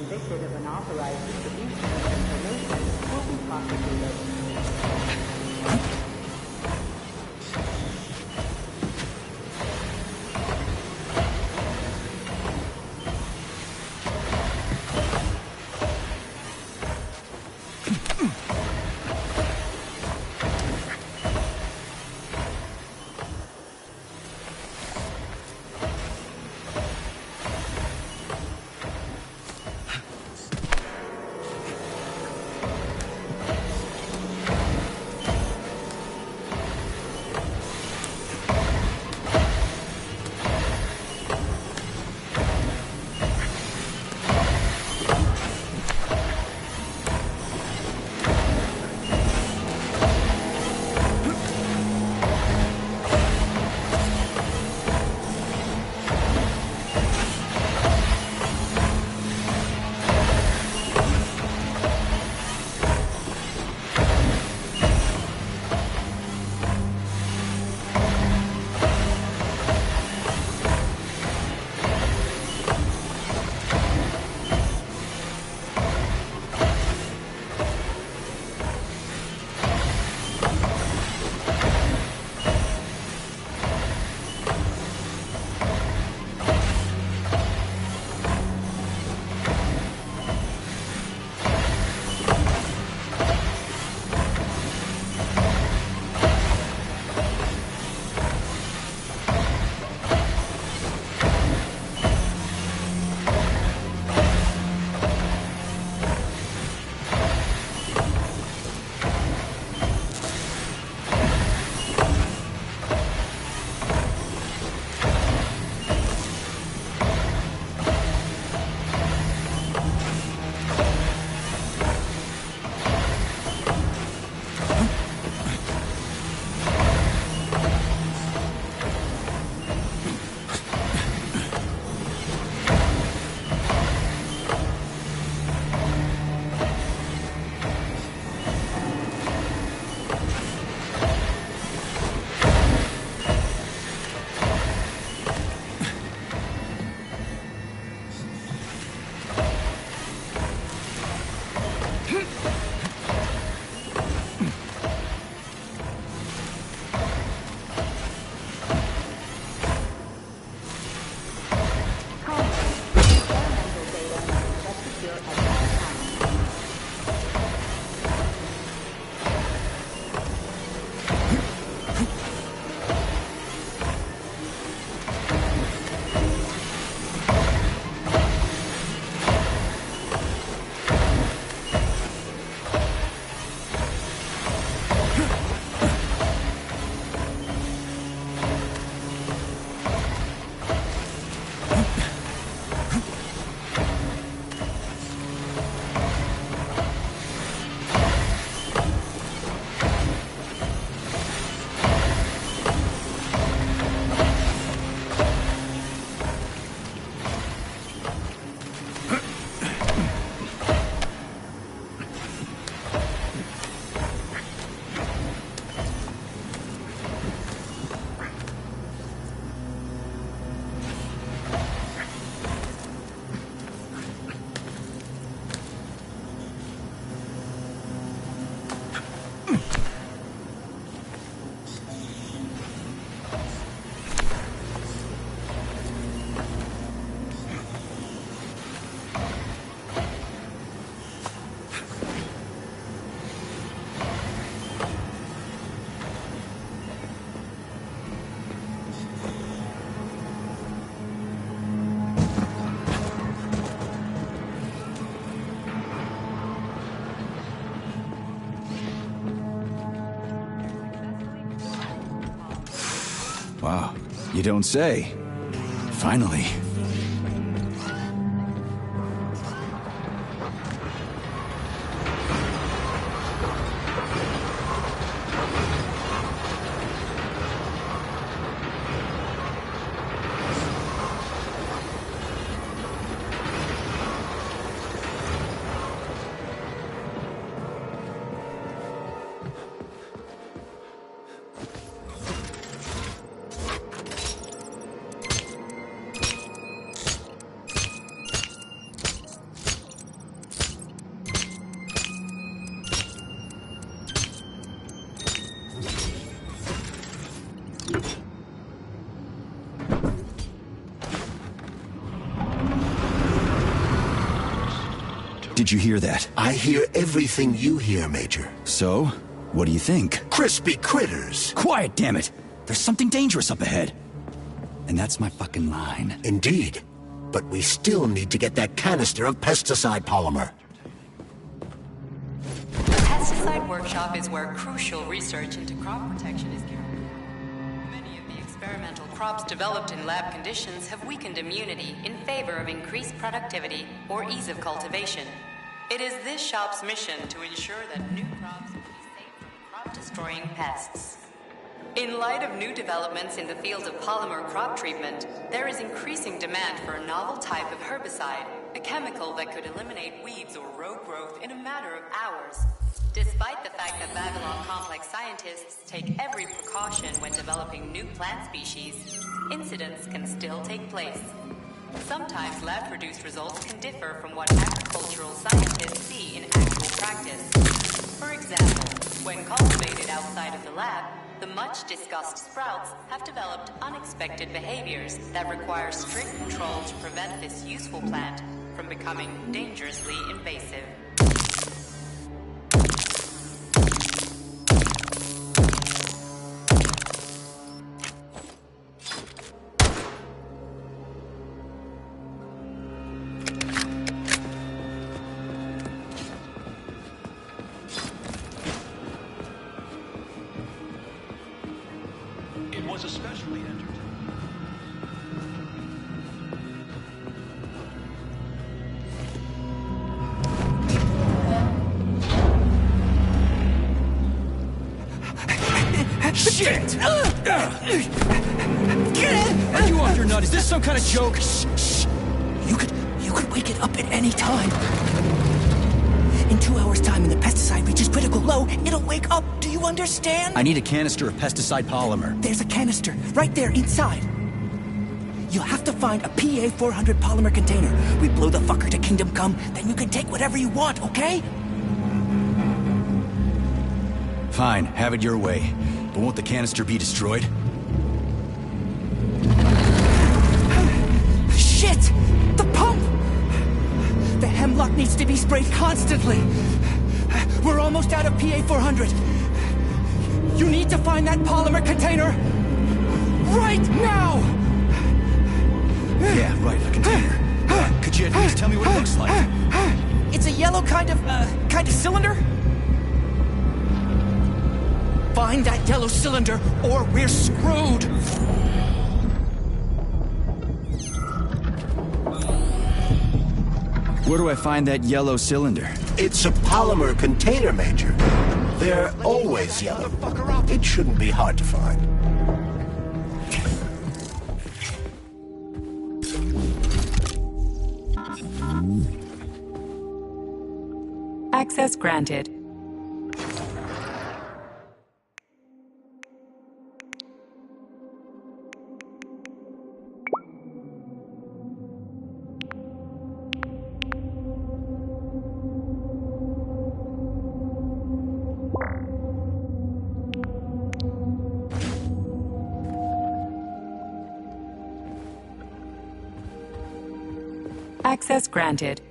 convicted of unauthorized distribution of information will be prosecuted. Wow, you don't say. Finally. Did you hear that? I hear everything you hear, Major. So? What do you think? Crispy critters! Quiet, damn it! There's something dangerous up ahead. And that's my fucking line. Indeed. But we still need to get that canister of pesticide polymer. The pesticide workshop is where crucial research into crop protection is carried out. Many of the experimental crops developed in lab conditions have weakened immunity in favor of increased productivity or ease of cultivation. It is this shop's mission to ensure that new crops will be safe from crop-destroying pests. In light of new developments in the field of polymer crop treatment, there is increasing demand for a novel type of herbicide, a chemical that could eliminate weeds or row growth in a matter of hours. Despite the fact that Vavilov Complex scientists take every precaution when developing new plant species, incidents can still take place. Sometimes lab-produced results can differ from what agricultural scientists see in actual practice. For example, when cultivated outside of the lab, the much-discussed sprouts have developed unexpected behaviors that require strict control to prevent this useful plant from becoming dangerously invasive. It was especially entertaining. Shit! Are you off your nut? Is this some kind of joke? You could wake it up at any time. In 2 hours' time, when the pesticide reaches critical low, it'll wake up. Do you understand? I need a canister of pesticide polymer. There's a canister right there inside. You'll have to find a PA-400 polymer container. We blow the fucker to Kingdom Come, then you can take whatever you want, okay? Fine, have it your way. But won't the canister be destroyed? Shit! The pump! The hemlock needs to be sprayed constantly. We're almost out of PA-400. You need to find that polymer container right now! Yeah, right, a container. Could you at least tell me what it looks like? It's a yellow kind of cylinder? Find that yellow cylinder, or we're screwed! Where do I find that yellow cylinder? It's a polymer container, Major. They're always yellow. It shouldn't be hard to find. Access granted. Access granted.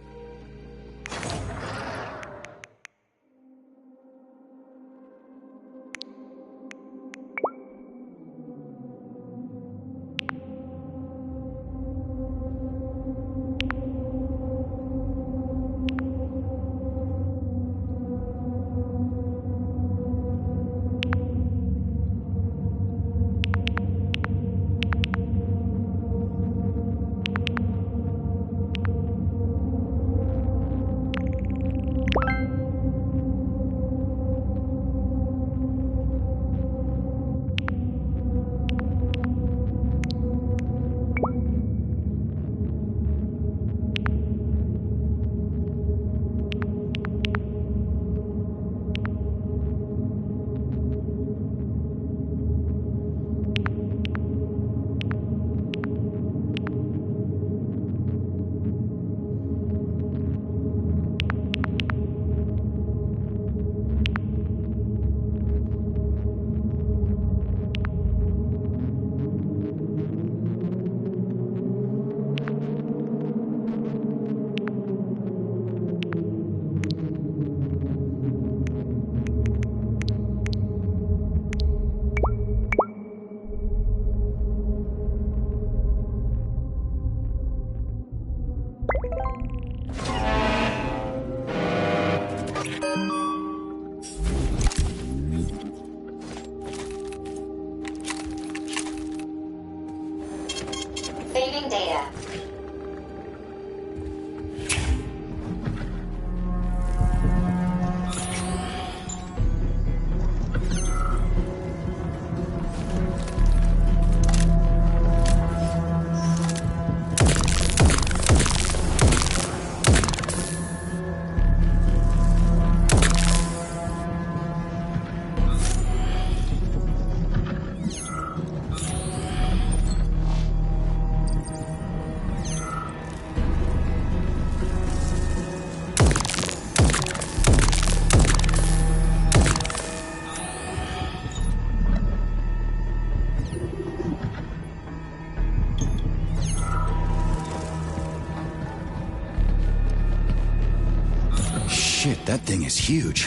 That thing is huge.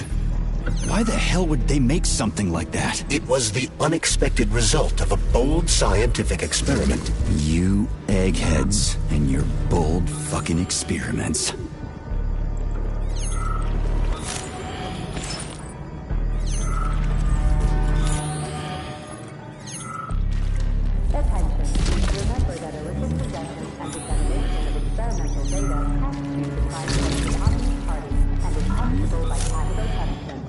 Why the hell would they make something like that? It was the unexpected result of a bold scientific experiment. You eggheads and your bold fucking experiments. Remember that illicit possession and dissemination of experimental data constitutes a crime against the Communist Party and is punishable by capital punishment.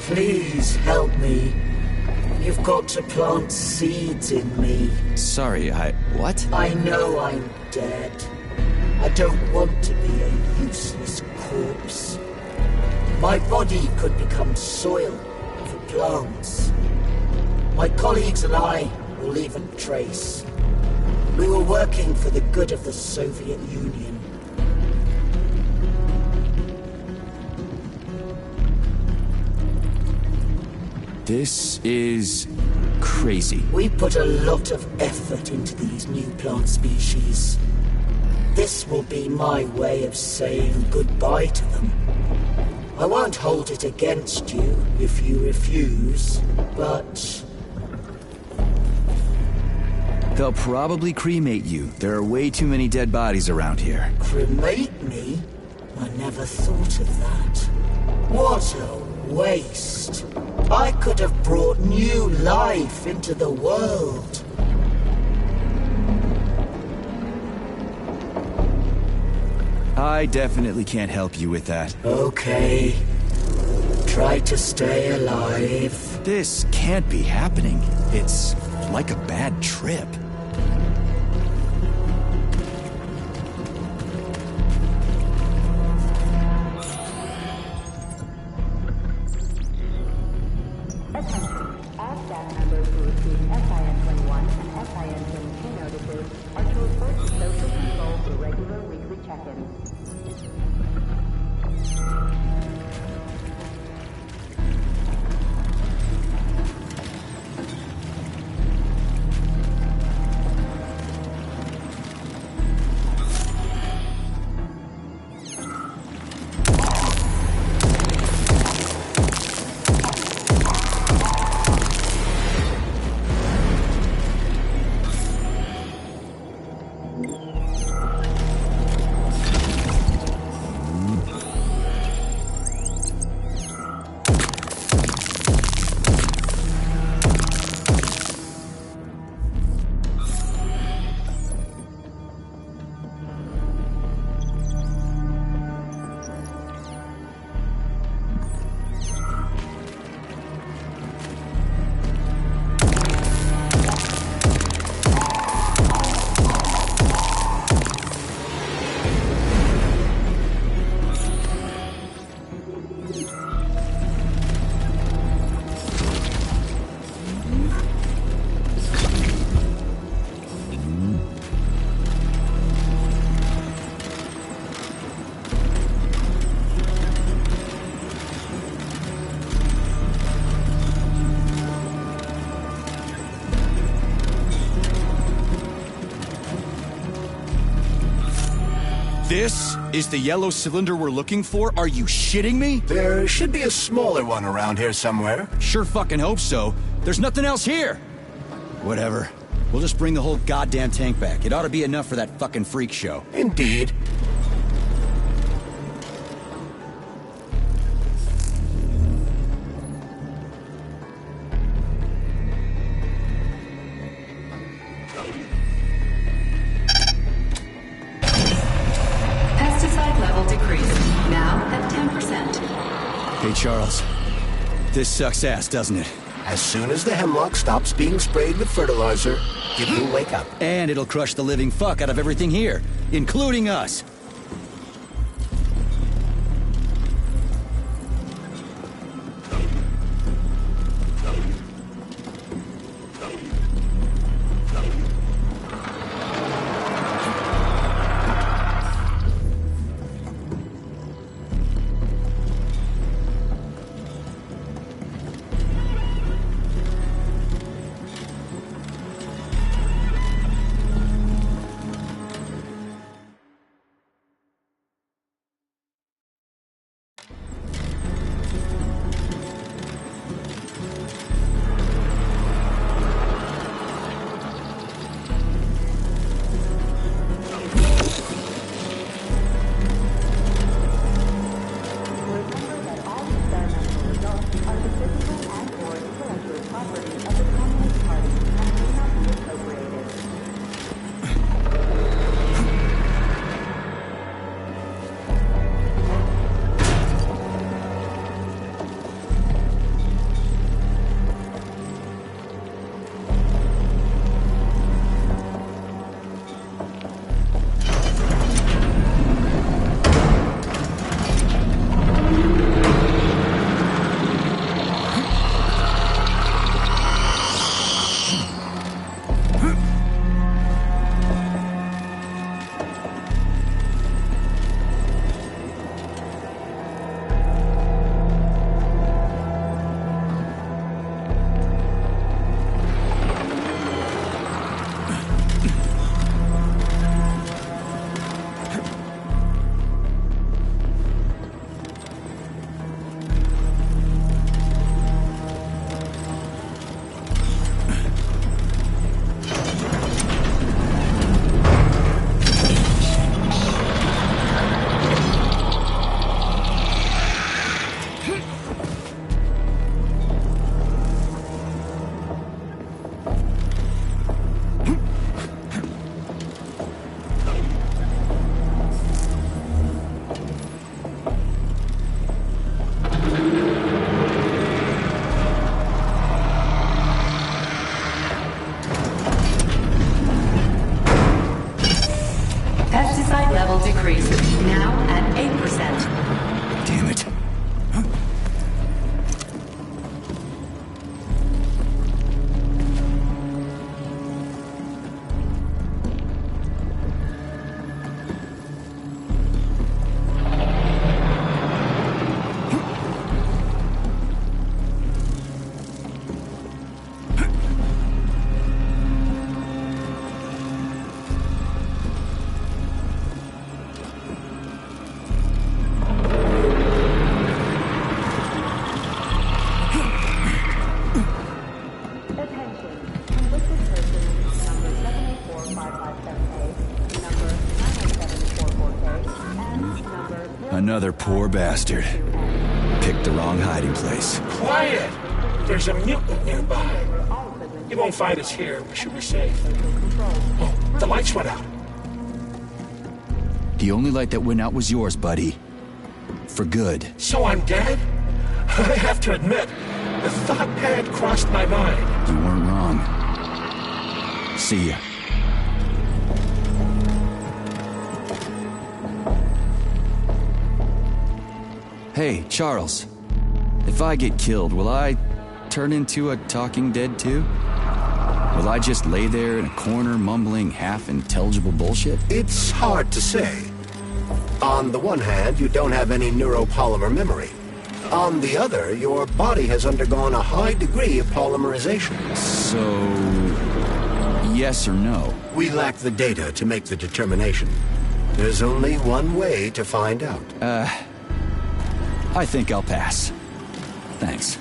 Please help me. You've got to plant seeds in me. Sorry, what? I know I'm dead. I don't want to be a useless corpse. My body could become soil for plants. My colleagues and I will leave a trace. We were working for the good of the Soviet Union. This is crazy. We put a lot of effort into these new plant species. This will be my way of saying goodbye to them. I won't hold it against you if you refuse, but... They'll probably cremate you. There are way too many dead bodies around here. Cremate me? I never thought of that. What a waste. I could have brought new life into the world. I definitely can't help you with that. Okay. Try to stay alive. This can't be happening. It's like a bad trip. All staff members who receive SIN-21 and SIN-22 notices are to report to social control for regular weekly check-ins. This is the yellow cylinder we're looking for? Are you shitting me? There should be a smaller one around here somewhere. Sure fucking hope so. There's nothing else here. Whatever. We'll just bring the whole goddamn tank back. It ought to be enough for that fucking freak show. Indeed. Charles. This sucks ass, doesn't it? As soon as the hemlock stops being sprayed with fertilizer, it will wake up. And it'll crush the living fuck out of everything here, including us. Another poor bastard. Picked the wrong hiding place. Quiet! There's a mutant nearby. He won't find us here. We should be safe. Oh, the lights went out. The only light that went out was yours, buddy. For good. So I'm dead? I have to admit, the thought had crossed my mind. You weren't wrong. See ya. Hey, Charles. If I get killed, will I turn into a talking dead too? Will I just lay there in a corner mumbling half-intelligible bullshit? It's hard to say. On the one hand, you don't have any neuropolymer memory. On the other, your body has undergone a high degree of polymerization. So, yes or no? We lack the data to make the determination. There's only one way to find out. I think I'll pass. Thanks.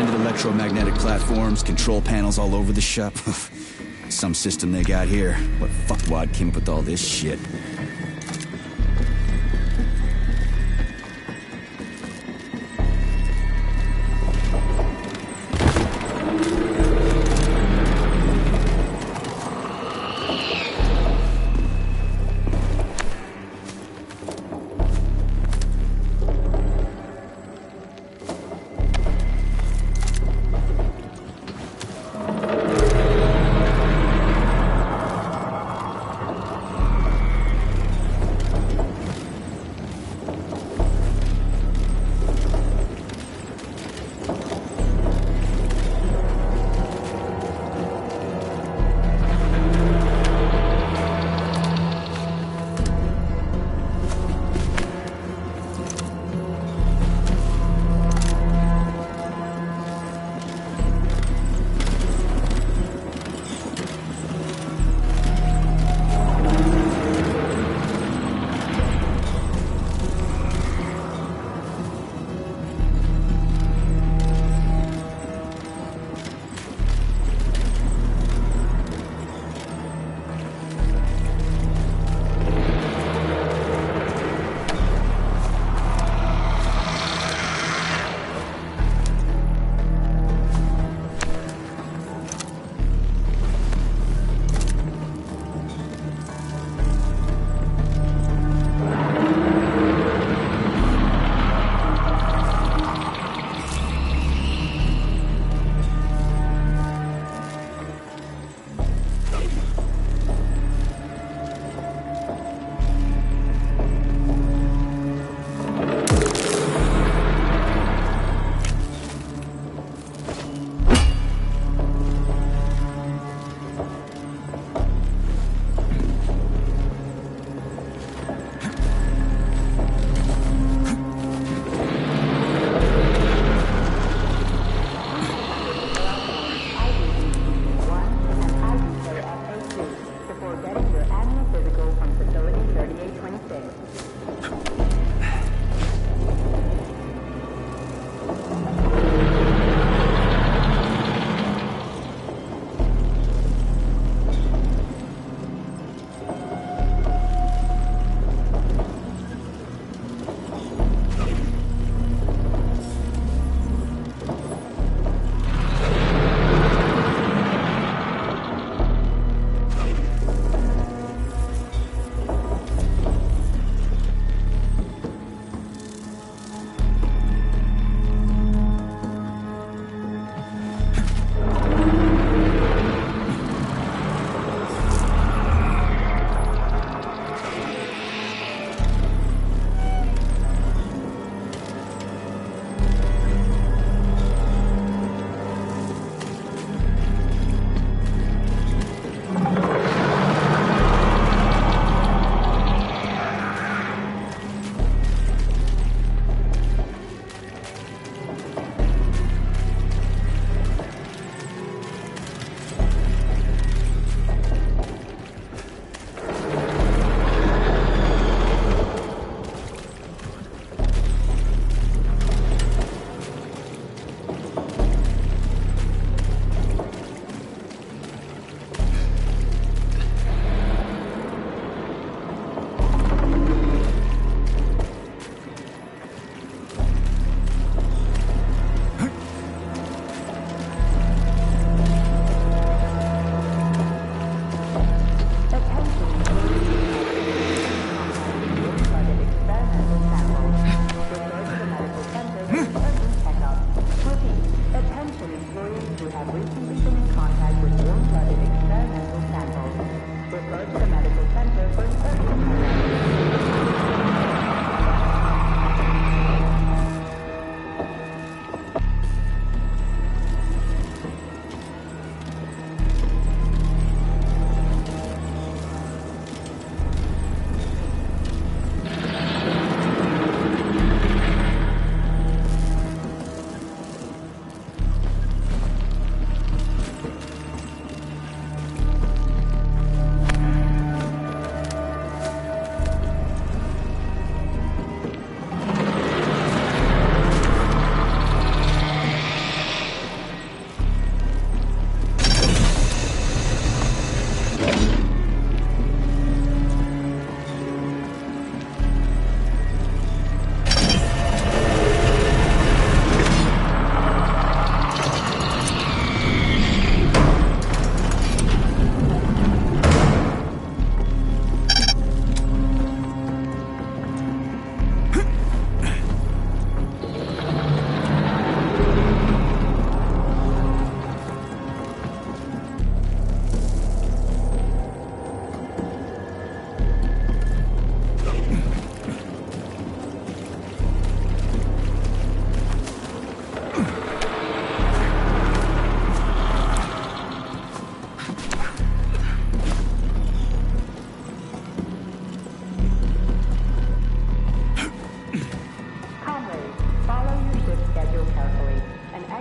Suspended electromagnetic platforms, control panels all over the shop. Some system they got here. What fuckwad came up with all this shit?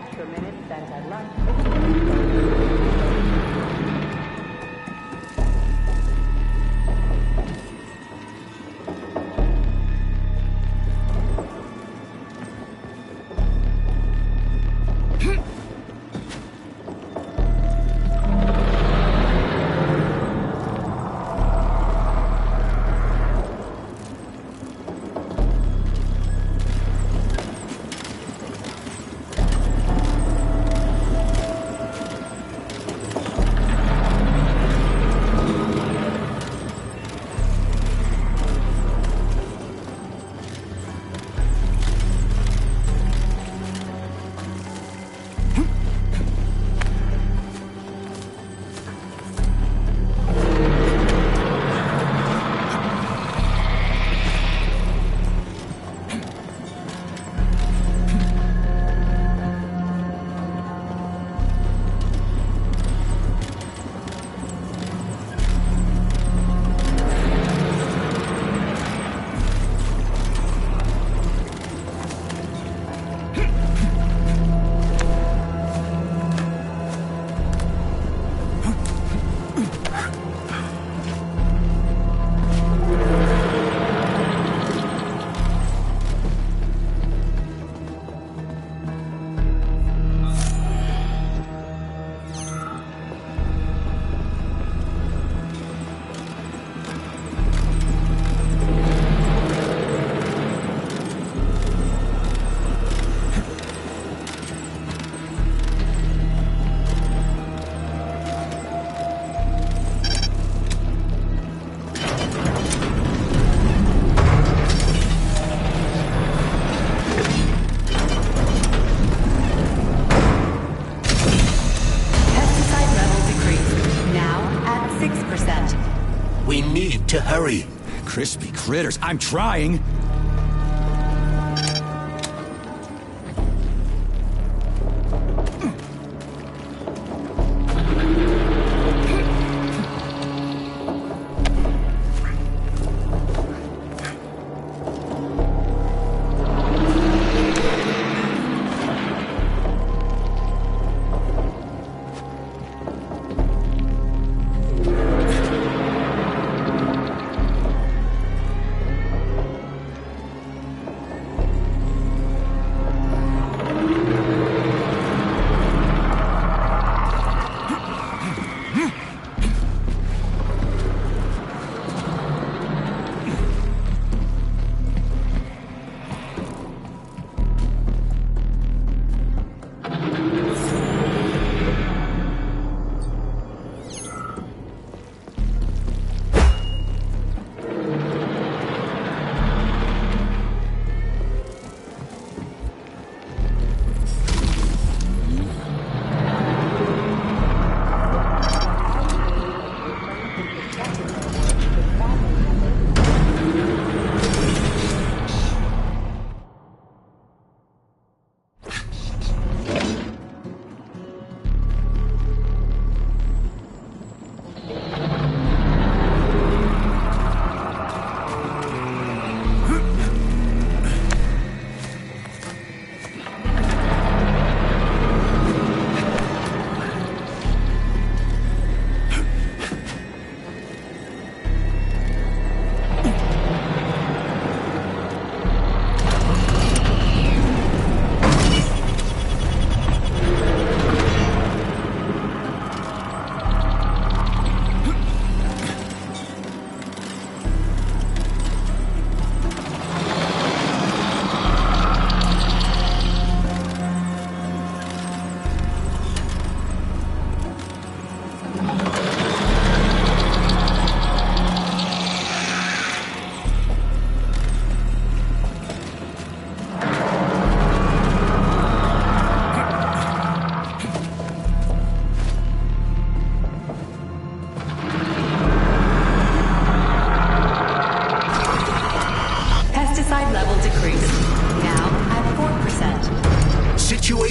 extra minute spent at lunch is To hurry. Crispy critters, I'm trying.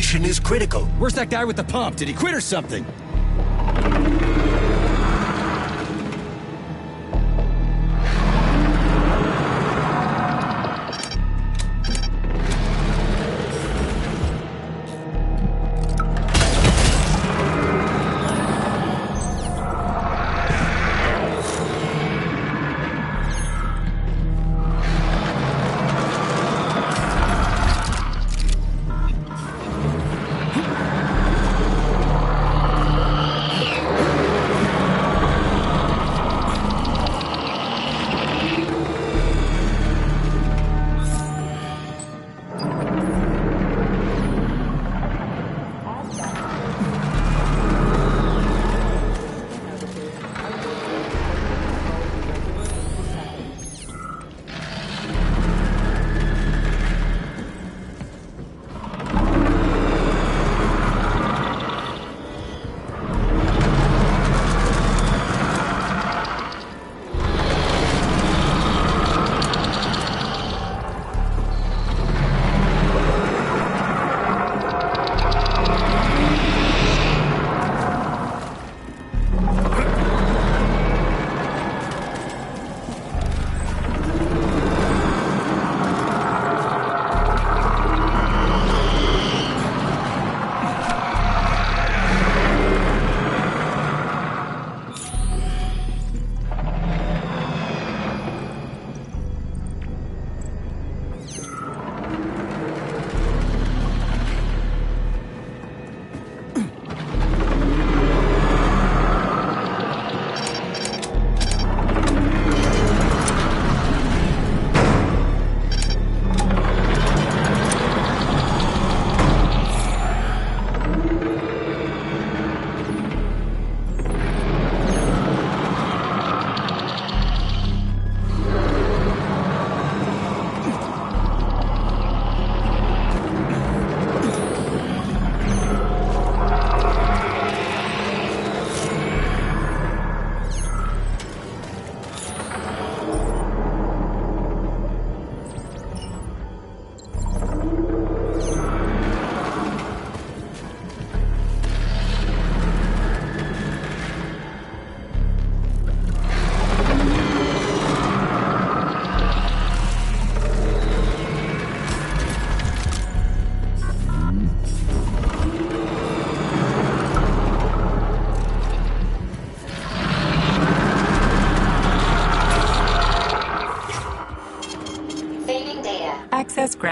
Situation is critical. Where's that guy with the pump? Did he quit or something?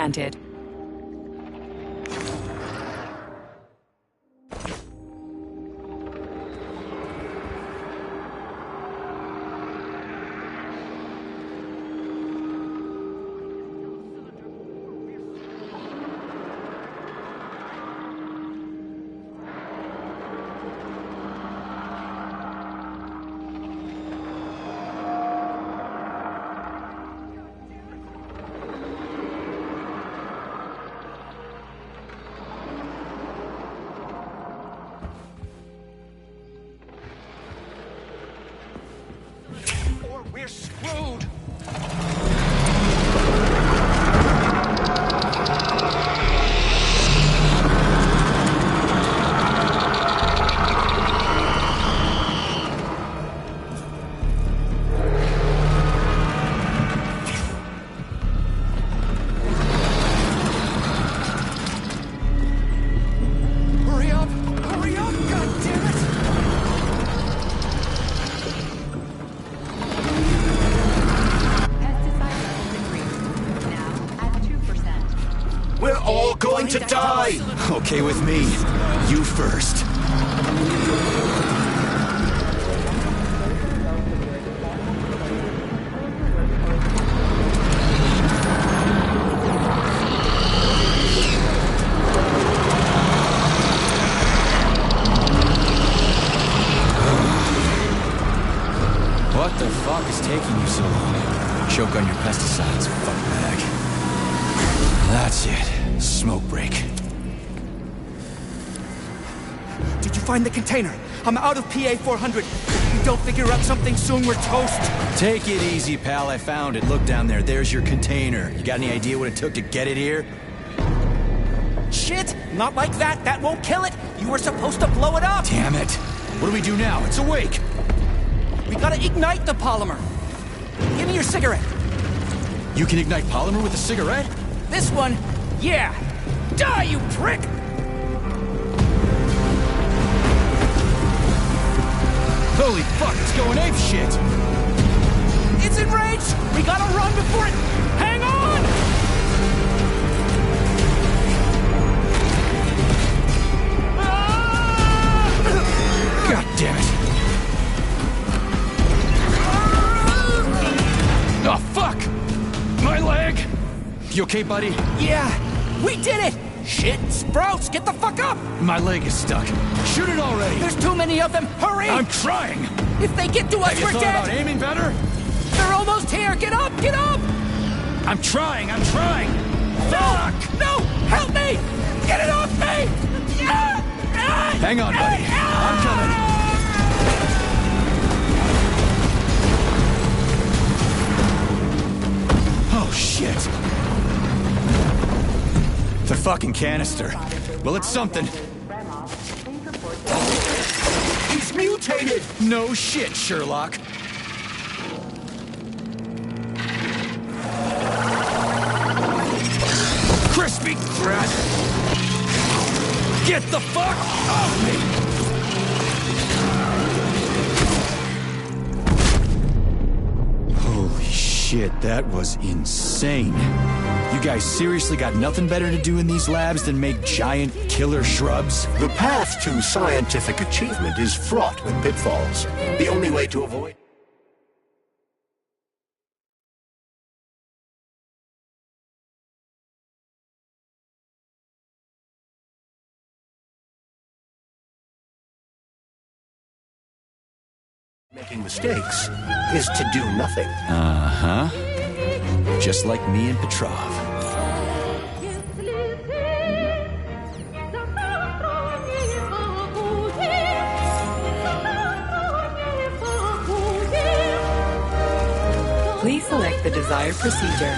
granted. We're screwed! Hurry up! Hurry up! God damn it! We're all going to die! Okay with me. You first. What the fuck is taking you so long? Choke on your pesticides, fuckbag. That's it. Smoke break. Did you find the container? I'm out of PA 400. If you don't figure out something soon, we're toast. Take it easy, pal. I found it. Look down there. There's your container. You got any idea what it took to get it here? Shit! Not like that. That won't kill it. You were supposed to blow it up. Damn it. What do we do now? It's awake. We gotta ignite the polymer. Give me your cigarette. You can ignite polymer with a cigarette? This one, yeah. Die, you prick! Holy fuck, it's going ape shit! It's enraged! We gotta run before it... Hang on! God damn it! Oh, fuck! My leg! You okay, buddy? Yeah, we did it! Shit, Sprouts, get the fuck up! My leg is stuck. Shoot it already! There's too many of them, hurry! I'm trying! If they get to us, Have you we're thought dead! about aiming better? They're almost here, get up, get up! I'm trying! No! No! Help me! Get it off me! Hang on, buddy. I'm coming. Oh, shit. The fucking canister. Well, it's something. He's mutated! No shit, Sherlock. Crispy crap! Get the fuck off me! Holy shit, that was insane. You guys seriously got nothing better to do in these labs than make giant killer shrubs? The path to scientific achievement is fraught with pitfalls. The only way to avoid... making mistakes is to do nothing. Uh-huh. Just like me and Petrov. Please select the desired procedure.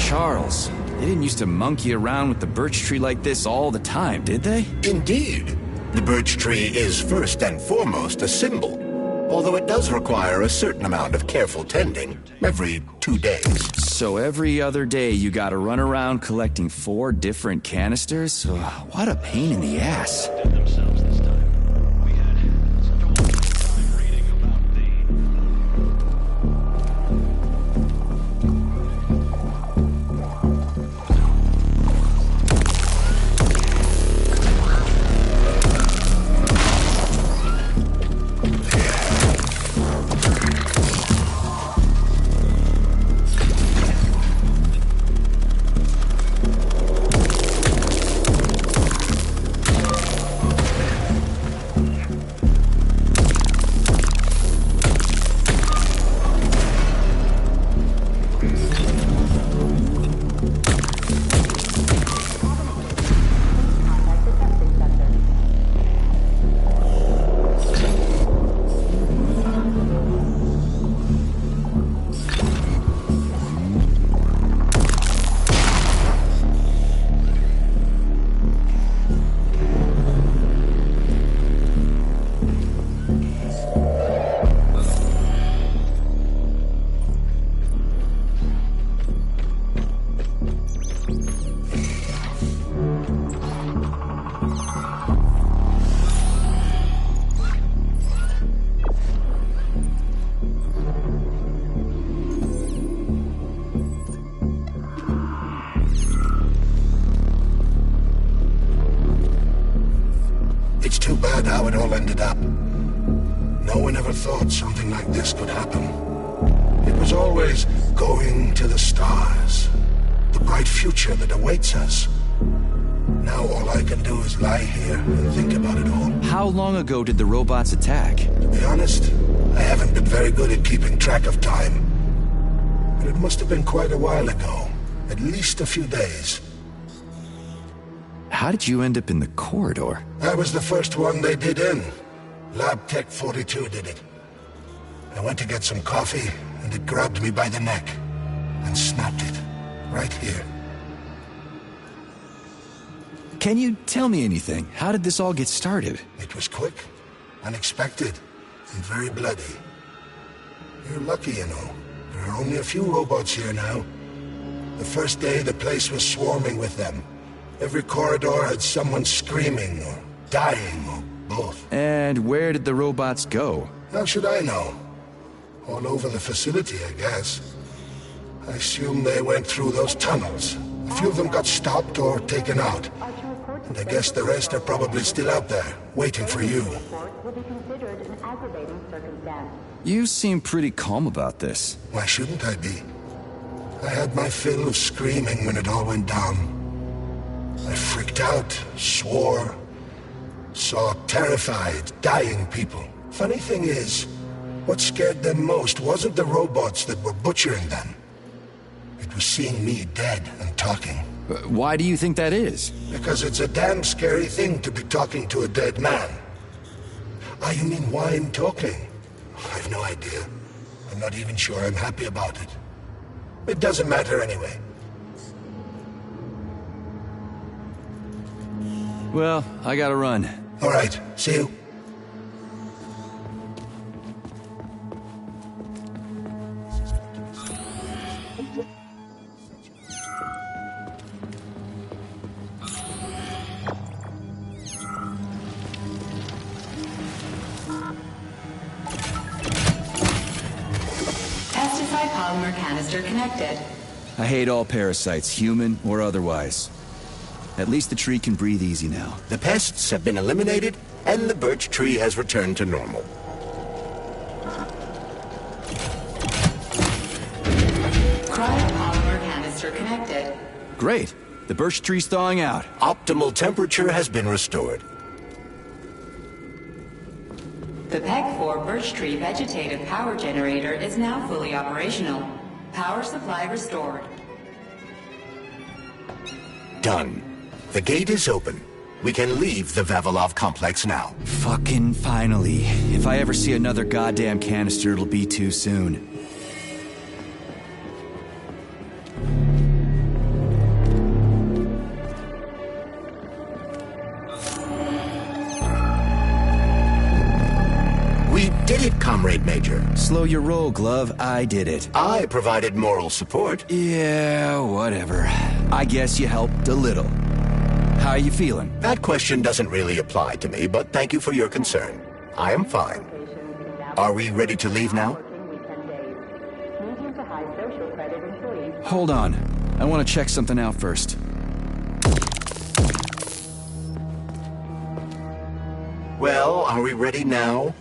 Charles, they didn't used to monkey around with the birch tree like this all the time, did they? Indeed. The birch tree is first and foremost a symbol, although it does require a certain amount of careful tending every 2 days. So every other day you gotta run around collecting 4 different canisters? Ugh, what a pain in the ass. how it all ended up. No one ever thought something like this could happen. It was always going to the stars, the bright future that awaits us. Now all I can do is lie here and think about it all. How long ago did the robots attack? To be honest, I haven't been very good at keeping track of time. But it must have been quite a while ago. At least a few days. How did you end up in the corridor? I was the first one they did in. Lab Tech 42 did it. I went to get some coffee, and it grabbed me by the neck. And snapped it. Right here. Can you tell me anything? How did this all get started? It was quick, unexpected, and very bloody. You're lucky, you know. There are only a few robots here now. The first day, the place was swarming with them. Every corridor had someone screaming, or dying, or both. And where did the robots go? How should I know? All over the facility, I guess. I assume they went through those tunnels. A few of them got stopped or taken out. And I guess the rest are probably still out there, waiting for you. You seem pretty calm about this. Why shouldn't I be? I had my fill of screaming when it all went down. I freaked out, swore, saw terrified, dying people. Funny thing is, what scared them most wasn't the robots that were butchering them. It was seeing me dead and talking. Why do you think that is? Because it's a damn scary thing to be talking to a dead man. Ah, you mean why I'm talking? I've no idea. I'm not even sure I'm happy about it. It doesn't matter anyway. Well, I gotta run. All right, see you. Pesticide polymer canister connected. I hate all parasites, human or otherwise. At least the tree can breathe easy now. The pests have been eliminated, and the birch tree has returned to normal. Cryopolymer canister connected. Great. The birch tree's thawing out. Optimal temperature has been restored. The PEG-4 birch tree vegetative power generator is now fully operational. Power supply restored. Done. The gate is open. We can leave the Vavilov complex now. Fucking finally. If I ever see another goddamn canister, it'll be too soon. We did it, Comrade Major. Slow your roll, Glove. I did it. I provided moral support. Yeah, whatever. I guess you helped a little. How are you feeling? That question doesn't really apply to me, but thank you for your concern. I am fine. Are we ready to leave now? Hold on. I want to check something out first. Well, are we ready now?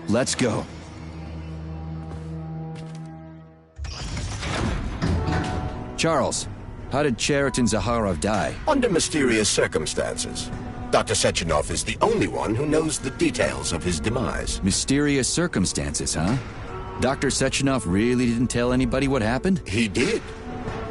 Let's go. Charles, how did Cheriton Zaharov die? Under mysterious circumstances. Dr. Sechenov is the only one who knows the details of his demise. Mysterious circumstances, huh? Dr. Sechenov really didn't tell anybody what happened? He did.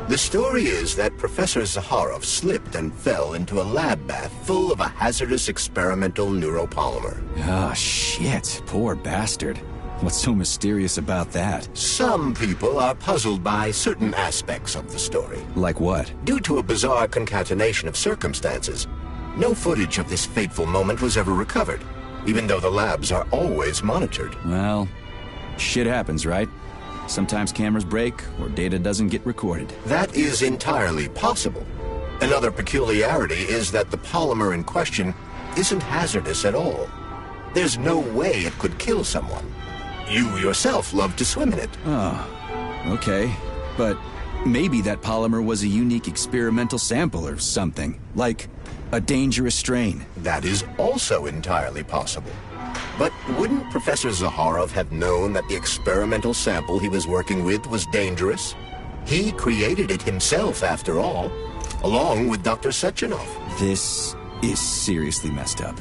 The story is that Professor Zaharov slipped and fell into a lab bath full of a hazardous experimental neuropolymer. Ah, shit. Poor bastard. What's so mysterious about that? Some people are puzzled by certain aspects of the story. Like what? Due to a bizarre concatenation of circumstances, no footage of this fateful moment was ever recovered, even though the labs are always monitored. Well, shit happens, right? Sometimes cameras break, or data doesn't get recorded. That is entirely possible. Another peculiarity is that the polymer in question isn't hazardous at all. There's no way it could kill someone. You yourself love to swim in it. Oh, okay. But Maybe that polymer was a unique experimental sample or something, like a dangerous strain. That is also entirely possible. But wouldn't Professor Zaharov have known that the experimental sample he was working with was dangerous? He created it himself, after all, along with Dr. Sechenov. This is seriously messed up.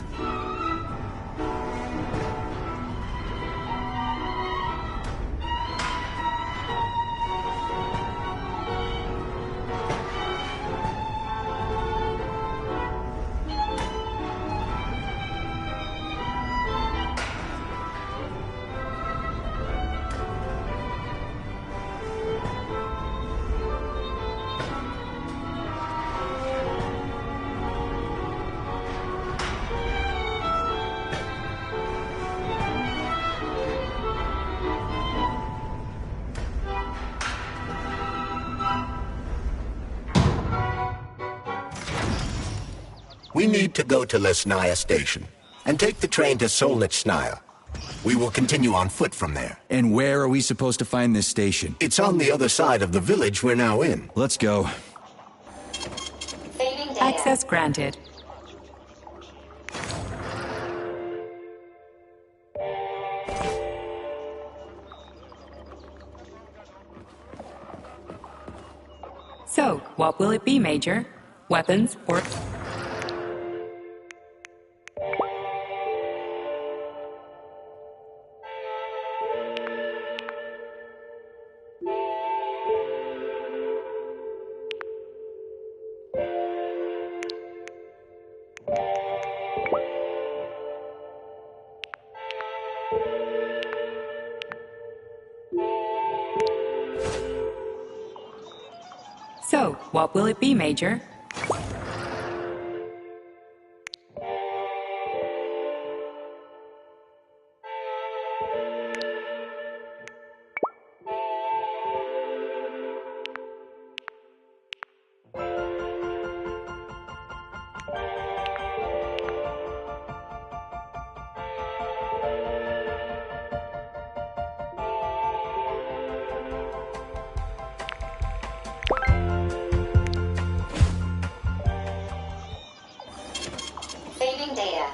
We need to go to Lesnaya Station and take the train to Solnitsnaya. We will continue on foot from there. And where are we supposed to find this station? It's on the other side of the village we're now in. Let's go. Access granted. So, what will it be, Major? Weapons or... So, what will it be, Major? Saving data.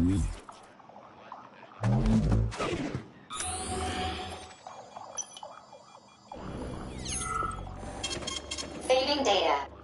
me. Saving data.